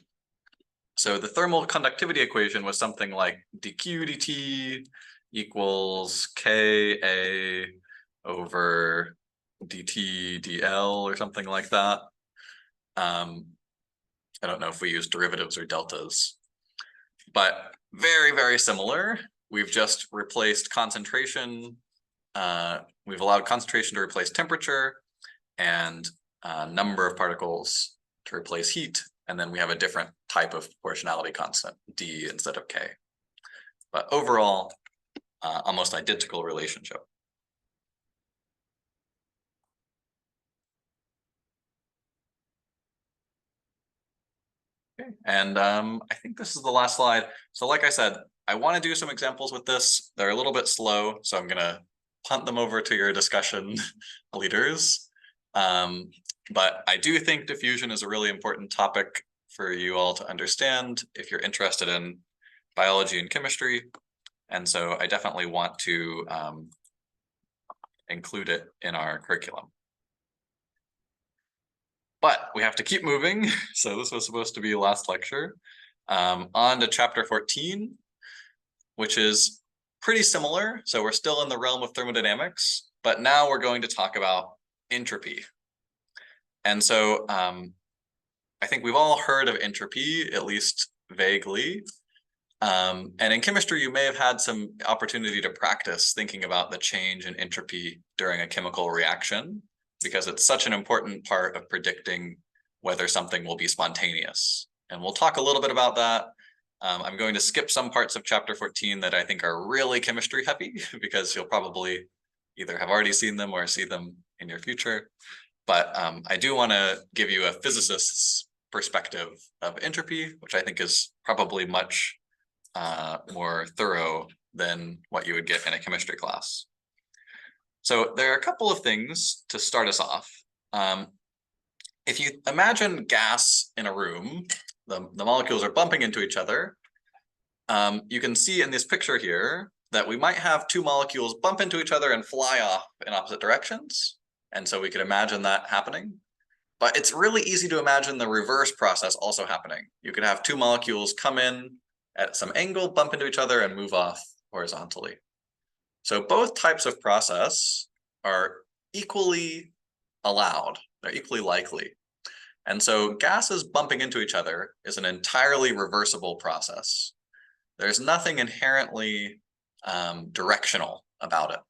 So the thermal conductivity equation was something like dq dt equals Ka over dt dl or something like that. I don't know if we use derivatives or deltas, but very, very similar. We've just replaced concentration. We've allowed concentration to replace temperature and number of particles to replace heat. And then we have a different type of proportionality constant, D instead of K. But overall, almost identical relationship. Okay. And I think this is the last slide. So like I said, I want to do some examples with this. They're a little bit slow, so I'm going to punt them over to your discussion leaders. But I do think diffusion is a really important topic for you all to understand if you're interested in biology and chemistry. And so I definitely want to include it in our curriculum. But we have to keep moving. So this was supposed to be last lecture. On to chapter 14, which is pretty similar. So we're still in the realm of thermodynamics, but now we're going to talk about entropy. And so I think we've all heard of entropy, at least vaguely. And in chemistry, you may have had some opportunity to practice thinking about the change in entropy during a chemical reaction, because it's such an important part of predicting whether something will be spontaneous. And we'll talk a little bit about that. I'm going to skip some parts of chapter 14 that I think are really chemistry heavy, because you'll probably either have already seen them or see them in your future. But I do want to give you a physicist's perspective of entropy, which I think is probably much more thorough than what you would get in a chemistry class. So there are a couple of things to start us off. if you imagine gas in a room, the molecules are bumping into each other. You can see in this picture here that we might have two molecules bump into each other and fly off in opposite directions. And so we could imagine that happening. But it's really easy to imagine the reverse process also happening. You could have two molecules come in at some angle, bump into each other, and move off horizontally. So both types of process are equally allowed. They're equally likely. And so gases bumping into each other is an entirely reversible process. There's nothing inherently directional about it.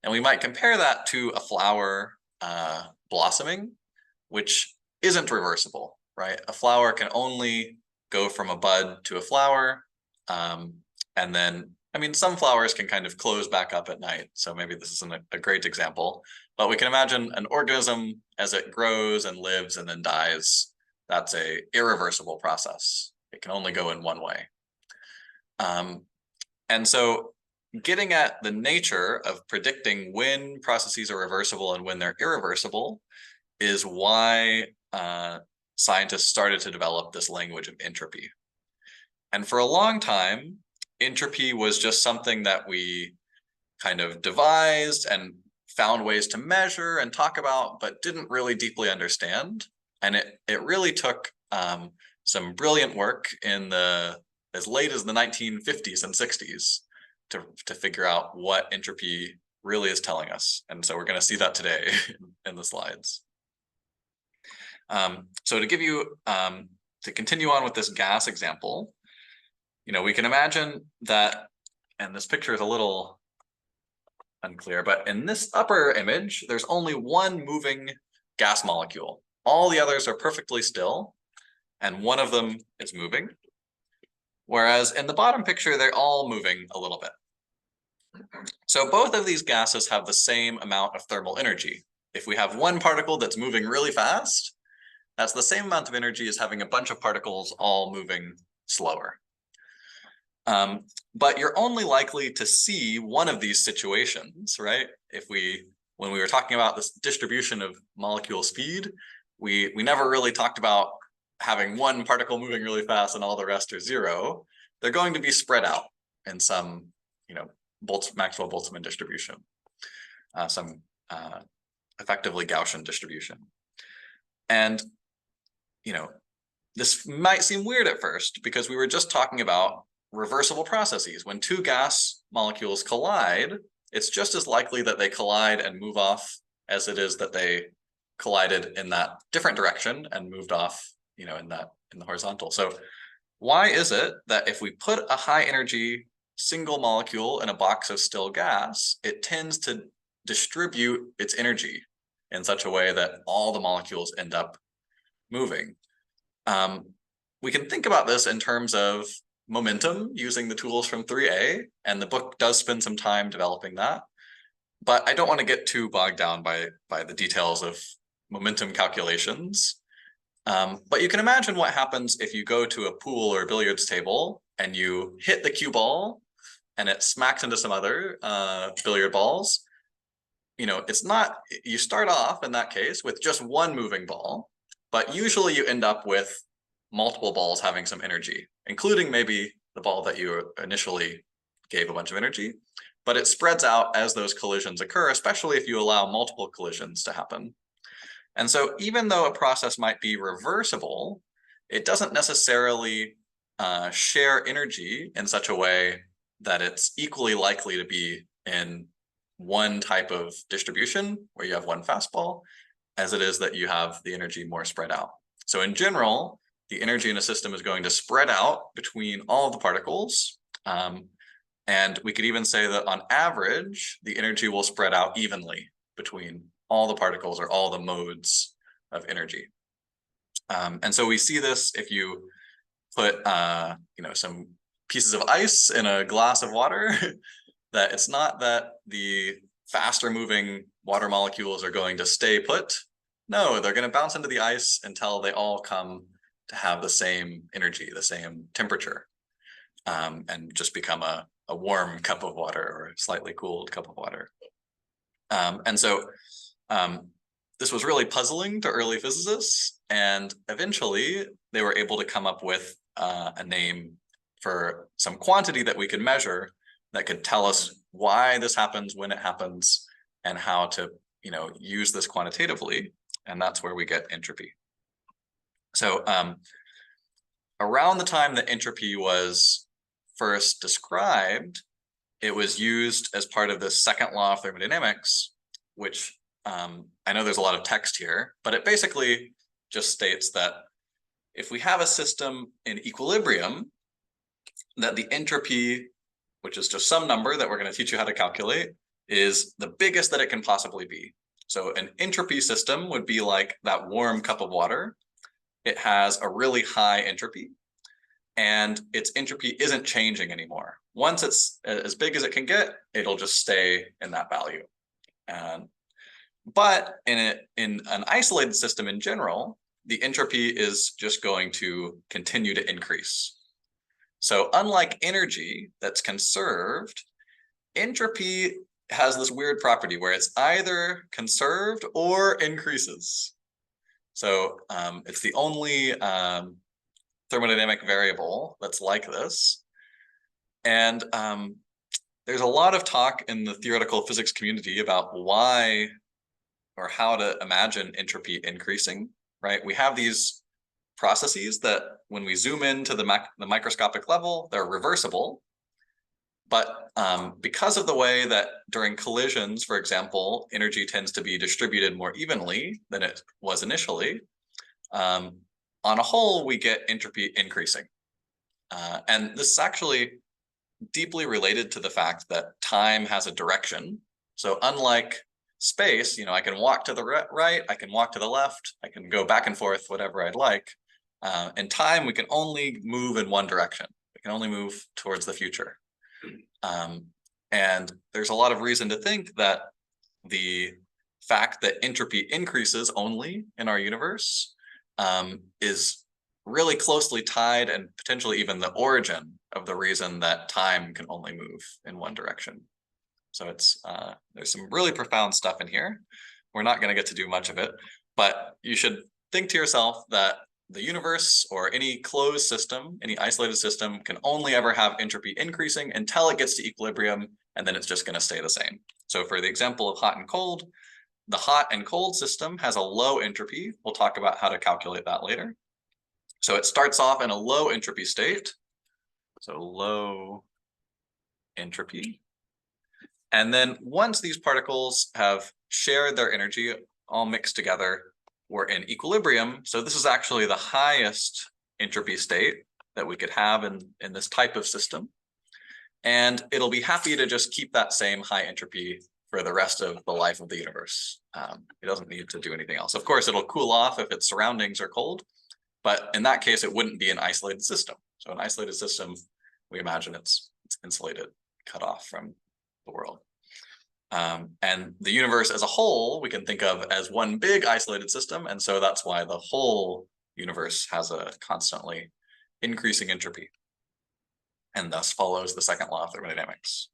And we might compare that to a flower blossoming, which isn't reversible, right? A flower can only go from a bud to a flower. And then, I mean, some flowers can kind of close back up at night. So maybe this isn't a great example, but we can imagine an organism as it grows and lives and then dies. That's a irreversible process. It can only go in one way. And so getting at the nature of predicting when processes are reversible and when they're irreversible is why scientists started to develop this language of entropy. And for a long time, entropy was just something that we kind of devised and found ways to measure and talk about, but didn't really deeply understand. And it really took some brilliant work in as late as the 1950s and 60s to figure out what entropy really is telling us. And so we're going to see that today in the slides. So to give you, to continue on with this gas example, we can imagine that, and this picture is a little unclear, but in this upper image, there's only one moving gas molecule. All the others are perfectly still, and one of them is moving. Whereas in the bottom picture, they're all moving a little bit. So both of these gases have the same amount of thermal energy. If we have one particle that's moving really fast, that's the same amount of energy as having a bunch of particles all moving slower. But you're only likely to see one of these situations, right? When we were talking about this distribution of molecule speed, we never really talked about having one particle moving really fast and all the rest are zero. They're going to be spread out in some, Maxwell-Boltzmann distribution, some effectively Gaussian distribution. And, this might seem weird at first because we were just talking about reversible processes. When two gas molecules collide, it's just as likely that they collide and move off as it is that they collided in that different direction and moved off, in the horizontal. So why is it that if we put a high energy single molecule in a box of still gas, it tends to distribute its energy in such a way that all the molecules end up moving? We can think about this in terms of momentum using the tools from 3A, and the book does spend some time developing that. But I don't want to get too bogged down by the details of momentum calculations. But you can imagine what happens if you go to a pool or a billiards table and you hit the cue ball and it smacks into some other billiard balls. You start off in that case with just one moving ball, but usually you end up with multiple balls having some energy, including maybe the ball that you initially gave a bunch of energy, but it spreads out as those collisions occur, especially if you allow multiple collisions to happen. And so even though a process might be reversible, it doesn't necessarily share energy in such a way that it's equally likely to be in one type of distribution where you have one fastball as it is that you have the energy more spread out. So in general, the energy in a system is going to spread out between all of the particles. And we could even say that on average, the energy will spread out evenly between all the particles or all the modes of energy. And so we see this if you put some pieces of ice in a glass of water, that it's not that the faster moving water molecules are going to stay put. No, they're going to bounce into the ice until they all come to have the same energy, the same temperature, and just become a warm cup of water or a slightly cooled cup of water. And so this was really puzzling to early physicists, and eventually they were able to come up with a name for some quantity that we could measure that could tell us why this happens, when it happens, and how to, use this quantitatively. And that's where we get entropy. So around the time that entropy was first described, it was used as part of the second law of thermodynamics, which I know there's a lot of text here, but it basically just states that if we have a system in equilibrium, that the entropy, which is just some number that we're going to teach you how to calculate, is the biggest that it can possibly be. So an entropy system would be like that warm cup of water. It has a really high entropy, and its entropy isn't changing anymore. Once it's as big as it can get, it'll just stay in that value. But in an isolated system in general, the entropy is just going to continue to increase. So unlike energy that's conserved, entropy has this weird property where it's either conserved or increases. So it's the only thermodynamic variable that's like this. And there's a lot of talk in the theoretical physics community about why or how to imagine entropy increasing, right? We have these processes that when we zoom into the microscopic level, they're reversible. But because of the way that during collisions, for example, energy tends to be distributed more evenly than it was initially, on a whole, we get entropy increasing. And this is actually deeply related to the fact that time has a direction. So unlike space, I can walk to the right, I can walk to the left, I can go back and forth, whatever I'd like. In time, we can only move in one direction. We can only move towards the future. And there's a lot of reason to think that the fact that entropy increases only in our universe is really closely tied, and potentially even the origin of the reason that time can only move in one direction. So it's there's some really profound stuff in here. We're not going to get to do much of it, but you should think to yourself that the universe or any closed system, any isolated system, can only ever have entropy increasing until it gets to equilibrium, and then it's just going to stay the same. So for the example of hot and cold, the hot and cold system has a low entropy. We'll talk about how to calculate that later. So it starts off in a low entropy state. So low entropy. And then once these particles have shared their energy all mixed together, we're in equilibrium. So this is actually the highest entropy state that we could have in this type of system. And it'll be happy to just keep that same high entropy for the rest of the life of the universe. It doesn't need to do anything else. Of course, it'll cool off if its surroundings are cold, but in that case, it wouldn't be an isolated system. So an isolated system, we imagine it's insulated, cut off from the world. And the universe as a whole, we can think of as one big isolated system. And so that's why the whole universe has a constantly increasing entropy, and thus follows the second law of thermodynamics.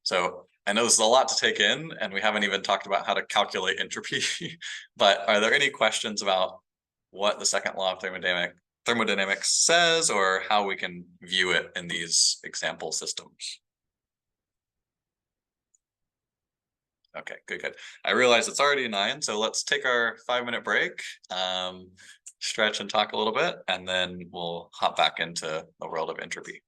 So I know this is a lot to take in, and we haven't even talked about how to calculate entropy, but are there any questions about what the second law of thermodynamics says, or how we can view it in these example systems? Okay, good. I realize it's already 9, so let's take our 5-minute break, stretch and talk a little bit, and then we'll hop back into the world of entropy.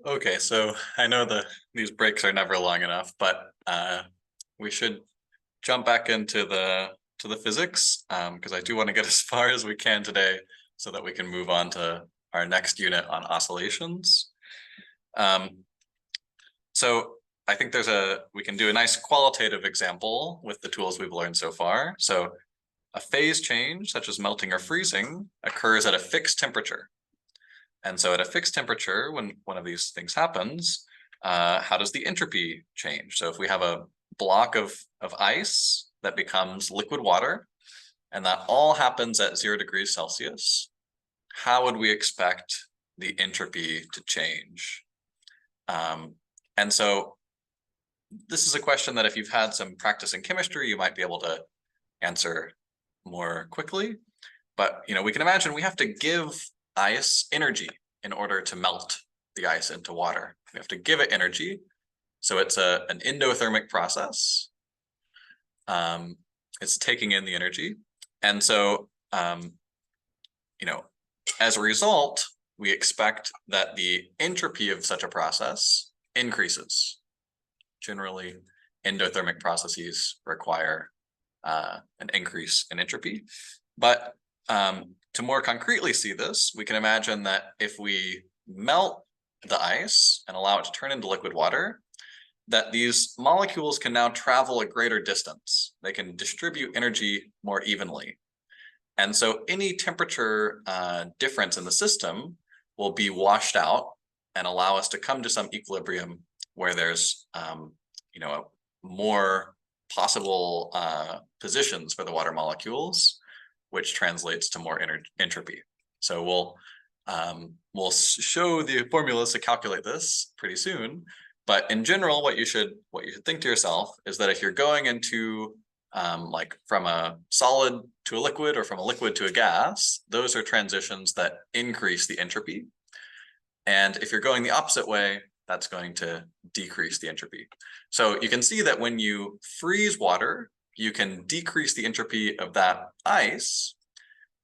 Okay, so I know these breaks are never long enough, but we should jump back into the physics because I do want to get as far as we can today so that we can move on to our next unit on oscillations. So I think we can do a nice qualitative example with the tools we've learned so far. So a phase change, such as melting or freezing, occurs at a fixed temperature. And so at a fixed temperature, when one of these things happens, how does the entropy change? So if we have a block of ice that becomes liquid water, and that all happens at 0 degrees Celsius, how would we expect the entropy to change? And so this is a question that if you've had some practice in chemistry, you might be able to answer more quickly. But we can imagine we have to give ice energy in order to melt the ice into water. We have to give it energy. So it's an endothermic process. It's taking in the energy. And so, as a result, we expect that the entropy of such a process increases. Generally, endothermic processes require an increase in entropy. But to more concretely see this, we can imagine that if we melt the ice and allow it to turn into liquid water, that these molecules can now travel a greater distance. They can distribute energy more evenly. And so any temperature difference in the system will be washed out and allow us to come to some equilibrium where there's more possible positions for the water molecules, which translates to more entropy. So we'll show the formulas to calculate this pretty soon. But in general, what you should think to yourself is that if you're going into like from a solid to a liquid or from a liquid to a gas, those are transitions that increase the entropy. And if you're going the opposite way, that's going to decrease the entropy. So you can see that when you freeze water, you can decrease the entropy of that ice,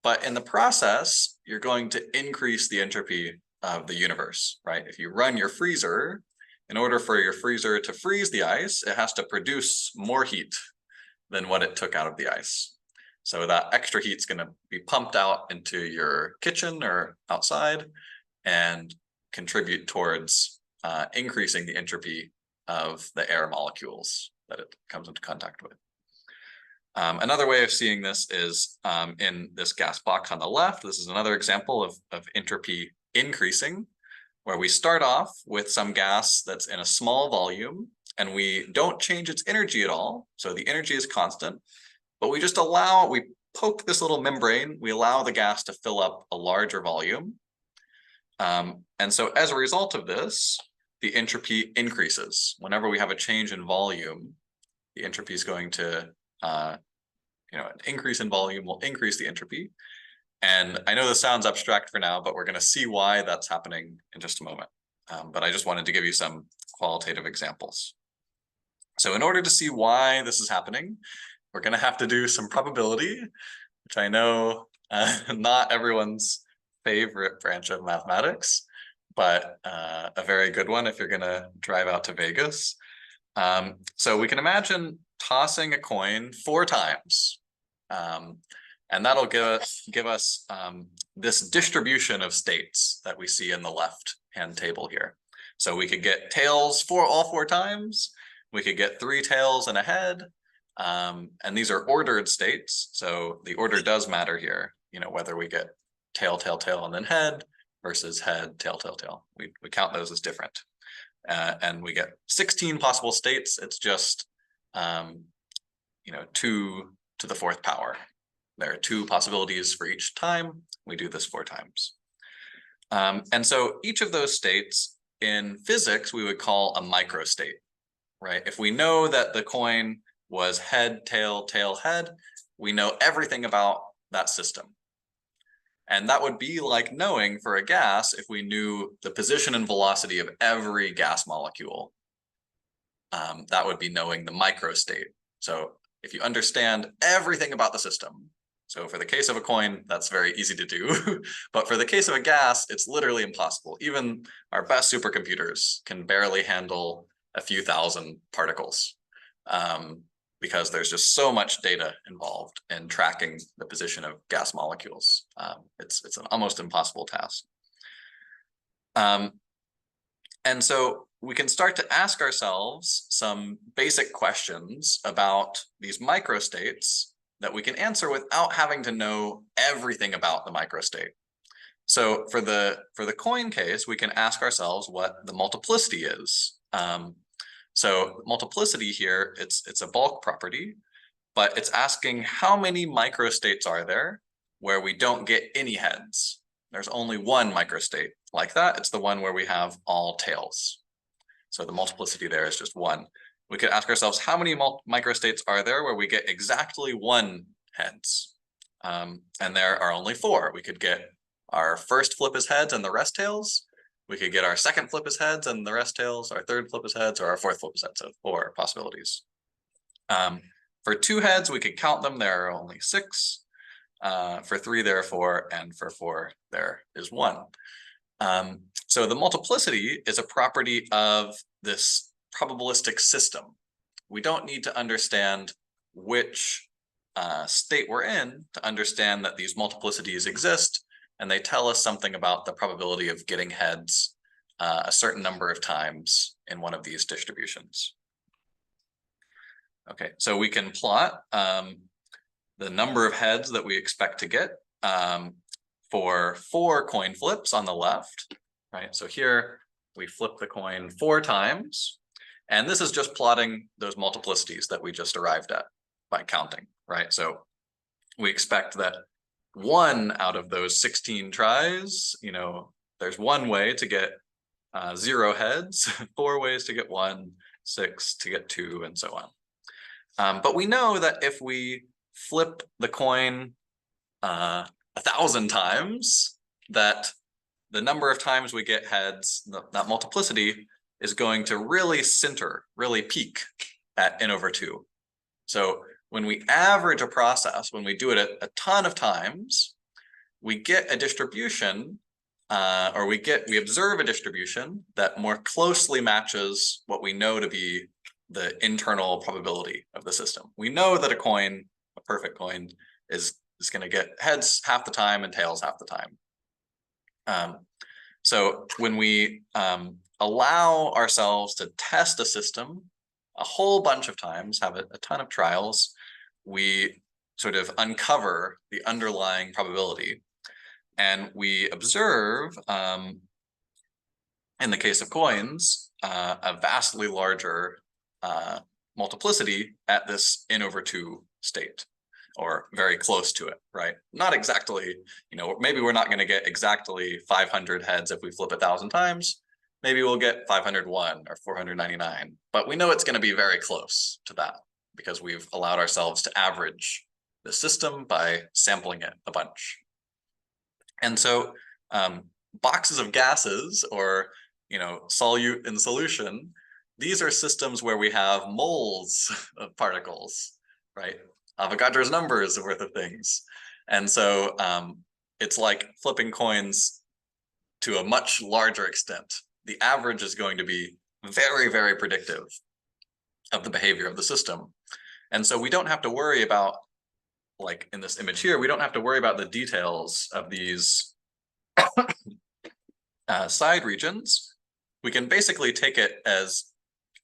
but in the process, you're going to increase the entropy of the universe, right? If you run your freezer, in order for your freezer to freeze the ice, it has to produce more heat than what it took out of the ice. So that extra heat's going to be pumped out into your kitchen or outside and contribute towards increasing the entropy of the air molecules that it comes into contact with. Another way of seeing this is in this gas box on the left. This is another example of entropy increasing, where we start off with some gas that's in a small volume and we don't change its energy at all. So the energy is constant, but we just we poke this little membrane, we allow the gas to fill up a larger volume. And so as a result of this, the entropy increases. Whenever we have a change in volume, the entropy is going to, an increase in volume will increase the entropy. And I know this sounds abstract for now, but we're going to see why that's happening in just a moment. But I just wanted to give you some qualitative examples. So in order to see why this is happening, we're going to have to do some probability, which I know not everyone's favorite branch of mathematics, but a very good one if you're going to drive out to Vegas. So we can imagine tossing a coin 4 times. And that'll give us this distribution of states that we see in the left-hand table here. So we could get tails all 4 times. We could get 3 tails and a head. And these are ordered states. So the order does matter here, whether we get tail, tail, tail, and then head versus head, tail, tail, tail. We count those as different. And we get 16 possible states. It's just, 2 to the 4th power. There are 2 possibilities for each time. We do this 4 times. And so each of those states in physics, we would call a microstate, right? If we know that the coin was head, tail, tail, head, we know everything about that system. And that would be like knowing for a gas if we knew the position and velocity of every gas molecule. That would be knowing the microstate. So if you understand everything about the system, so for the case of a coin, that's very easy to do. But for the case of a gas, it's literally impossible. Even our best supercomputers can barely handle a few thousand particles because there's just so much data involved in tracking the position of gas molecules. It's an almost impossible task. And so we can start to ask ourselves some basic questions about these microstates that we can answer without having to know everything about the microstate. So for the coin case, we can ask ourselves what the multiplicity is. So multiplicity here, it's a bulk property, but it's asking how many microstates are there where we don't get any heads. There's only one microstate like that. It's the one where we have all tails. So the multiplicity there is just 1. We could ask ourselves, how many microstates are there where we get exactly 1 heads? And there are only 4. We could get our first flip as heads and the rest tails. We could get our second flip as heads and the rest tails, our third flip as heads, or our fourth flip as heads. So 4 possibilities. For 2 heads, we could count them. There are only 6. For 3, there are 4. And for 4, there is 1. So the multiplicity is a property of this probabilistic system. We don't need to understand which state we're in to understand that these multiplicities exist, and they tell us something about the probability of getting heads a certain number of times in one of these distributions. Okay, so we can plot the number of heads that we expect to get for 4 coin flips on the left, right? So here we flip the coin 4 times. And this is just plotting those multiplicities that we just arrived at by counting, right? So we expect that 1 out of those 16 tries, there's 1 way to get 0 heads, 4 ways to get 1, 6 to get 2, and so on. But we know that if we flip the coin 1,000 times, that the number of times we get heads, that multiplicity is going to really peak at n/2. So when we average a process, when we do it a ton of times, we get a distribution, or we observe a distribution that more closely matches what we know to be the internal probability of the system. We know that a perfect coin, is going to get heads half the time and tails half the time. So when we allow ourselves to test a system a whole bunch of times, have a ton of trials, we sort of uncover the underlying probability. And we observe, in the case of coins, a vastly larger multiplicity at this n/2 state, or very close to it, right? Not exactly, maybe we're not going to get exactly 500 heads if we flip 1,000 times. Maybe we'll get 501 or 499, but we know it's going to be very close to that because we've allowed ourselves to average the system by sampling it a bunch. And so boxes of gases, or solute in solution, these are systems where we have moles of particles, right? Avogadro's number is worth of things. And so it's like flipping coins to a much larger extent. The average is going to be very, very predictive of the behavior of the system. And so we don't have to worry about, like in this image here, we don't have to worry about the details of these side regions. We can basically take it as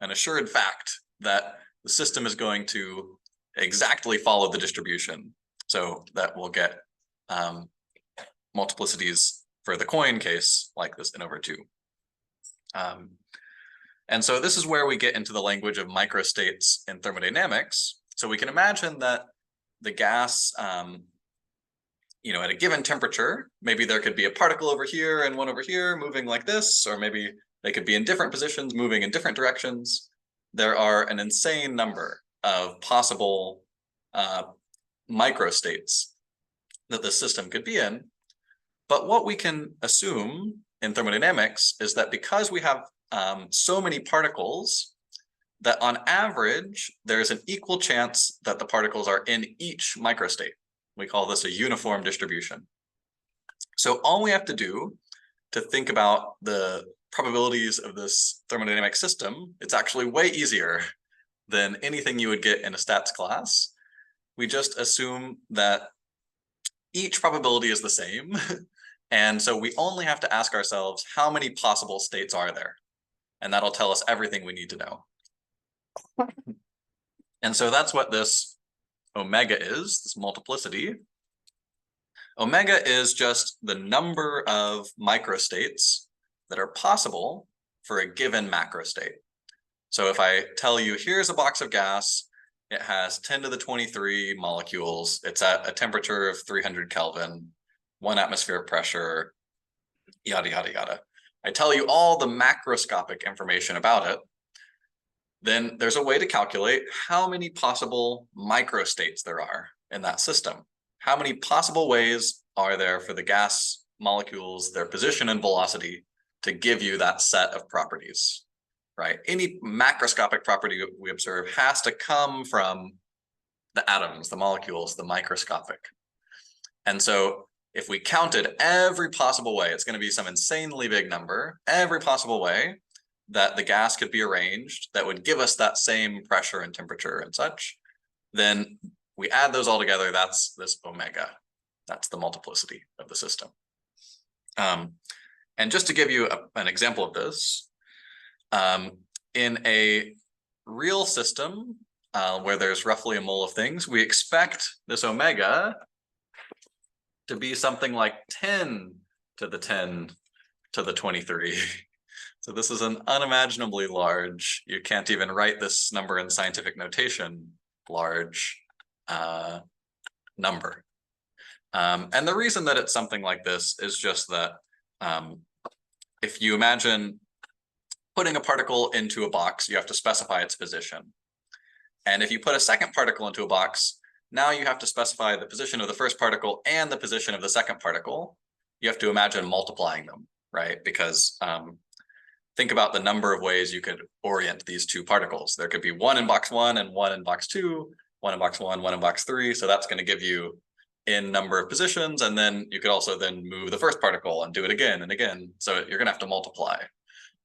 an assured fact that the system is going to exactly follow the distribution, so that we'll get multiplicities for the coin case like this n/2. And so this is where we get into the language of microstates in thermodynamics. So we can imagine that the gas, at a given temperature, maybe there could be a particle over here and one over here moving like this, or maybe they could be in different positions moving in different directions. There are an insane number of possible microstates that the system could be in. But what we can assume in thermodynamics is that because we have so many particles, that on average, there's an equal chance that the particles are in each microstate. We call this a uniform distribution. So all we have to do to think about the probabilities of this thermodynamic system, it's actually way easier than anything you would get in a stats class. We just assume that each probability is the same. And so we only have to ask ourselves, how many possible states are there? And that'll tell us everything we need to know. And so that's what this omega is, this multiplicity. Omega is just the number of microstates that are possible for a given macrostate. So if I tell you, here's a box of gas, it has 10 to the 23 molecules, it's at a temperature of 300 Kelvin, 1 atmospheric pressure, yada, yada, yada. I tell you all the macroscopic information about it, then there's a way to calculate how many possible microstates there are in that system. How many possible ways are there for the gas molecules, their position and velocity, to give you that set of properties, right? Any macroscopic property we observe has to come from the atoms, the molecules, the microscopic. And so if we counted every possible way, it's going to be some insanely big number, every possible way that the gas could be arranged that would give us that same pressure and temperature and such, then we add those all together, that's this omega. That's the multiplicity of the system. And just to give you an example of this, in a real system where there's roughly a mole of things, we expect this omega to be something like 10 to the 10 to the 23. So this is an unimaginably large, you can't even write this number in scientific notation, large number. And the reason that it's something like this is just that if you imagine putting a particle into a box, you have to specify its position. And if you put a second particle into a box, now you have to specify the position of the first particle and the position of the second particle. You have to imagine multiplying them, right? Because think about the number of ways you could orient these two particles. There could be one in box one and one in box two, one in box one in box three. So that's going to give you in number of positions. And then you could also then move the first particle and do it again and again. So you're going to have to multiply.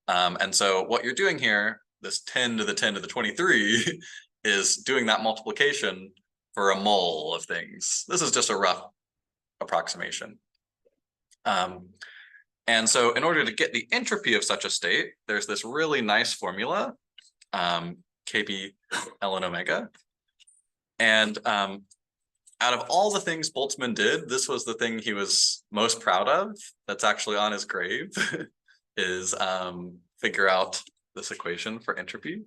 And so what you're doing here, this 10 to the 10 to the 23 is doing that multiplication for a mole of things. This is just a rough approximation. And so in order to get the entropy of such a state, there's this really nice formula, KB ln omega. And out of all the things Boltzmann did, this was the thing he was most proud of. That's actually on his grave, is figure out this equation for entropy.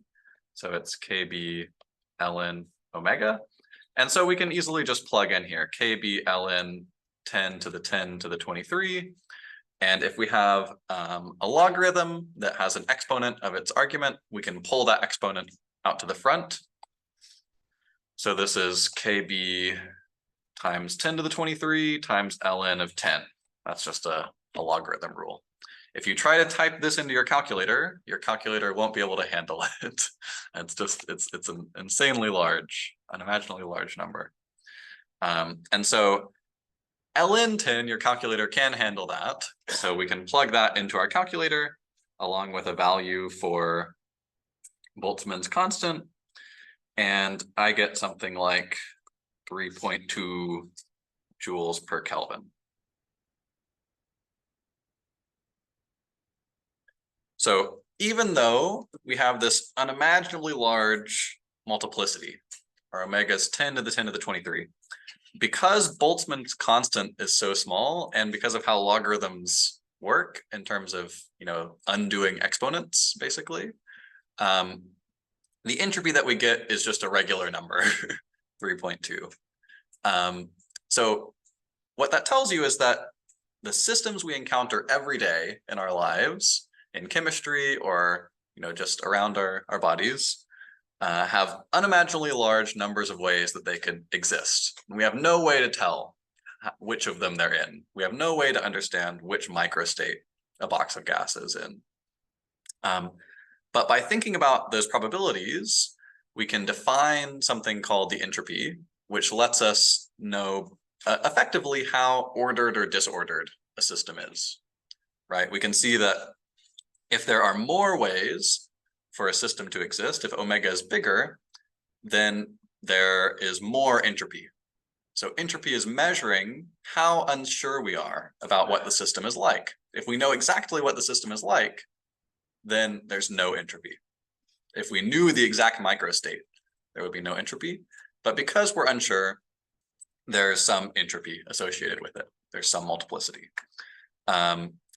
So it's KB ln omega. And so we can easily just plug in here, KB ln 10 to the 10 to the 23. And if we have a logarithm that has an exponent of its argument, we can pull that exponent out to the front. So this is KB times 10 to the 23 times ln of 10. That's just a logarithm rule. If you try to type this into your calculator won't be able to handle it. It's an insanely large, unimaginably large number. And so ln 10, your calculator can handle that. So we can plug that into our calculator along with a value for Boltzmann's constant. And I get something like 3.2 joules per Kelvin. So even though we have this unimaginably large multiplicity, our omega is 10 to the 10 to the 23, because Boltzmann's constant is so small, and because of how logarithms work in terms of, undoing exponents, basically, the entropy that we get is just a regular number, 3.2. So what that tells you is that the systems we encounter every day in our lives, in chemistry or just around our bodies, have unimaginably large numbers of ways that they could exist. And we have no way to tell which of them they're in. We have no way to understand which microstate a box of gas is in. But by thinking about those probabilities, we can define something called the entropy, which lets us know effectively how ordered or disordered a system is, right? We can see that if there are more ways for a system to exist, if omega is bigger, then there is more entropy. So entropy is measuring how unsure we are about what the system is like. If we know exactly what the system is like, then there's no entropy. If we knew the exact microstate, there would be no entropy. But because we're unsure, there's some entropy associated with it. There's some multiplicity.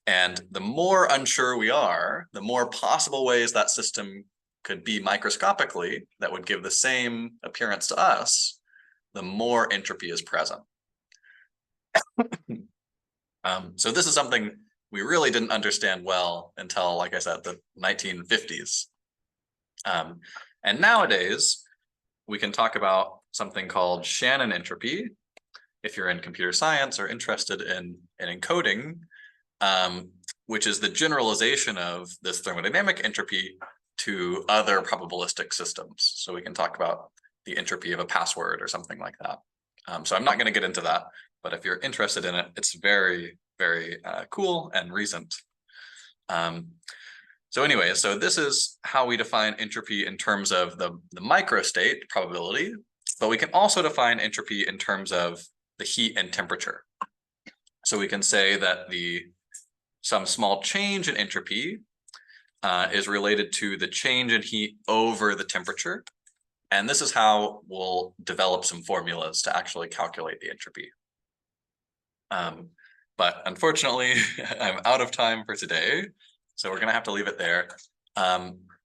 And the more unsure we are, the more possible ways that system could be microscopically that would give the same appearance to us, the more entropy is present. So this is something we really didn't understand well until, like I said, the 1950s. And nowadays, we can talk about something called Shannon entropy. If you're in computer science or interested in encoding, which is the generalization of this thermodynamic entropy to other probabilistic systems. So we can talk about the entropy of a password or something like that. So I'm not going to get into that, but if you're interested in it, it's very, very cool and recent. So anyway, so this is how we define entropy in terms of the microstate probability, but we can also define entropy in terms of the heat and temperature. So we can say that some small change in entropy is related to the change in heat over the temperature. And this is how we'll develop some formulas to actually calculate the entropy. But unfortunately, I'm out of time for today. So we're gonna have to leave it there.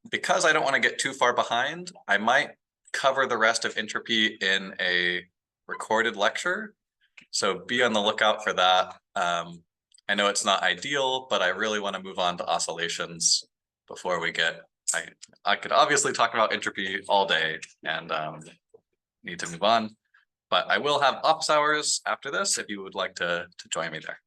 Because I don't want to get too far behind, I might cover the rest of entropy in a recorded lecture. So be on the lookout for that. I know it's not ideal, but I really want to move on to oscillations before we get, I could obviously talk about entropy all day and need to move on. But I will have office hours after this if you would like to join me there.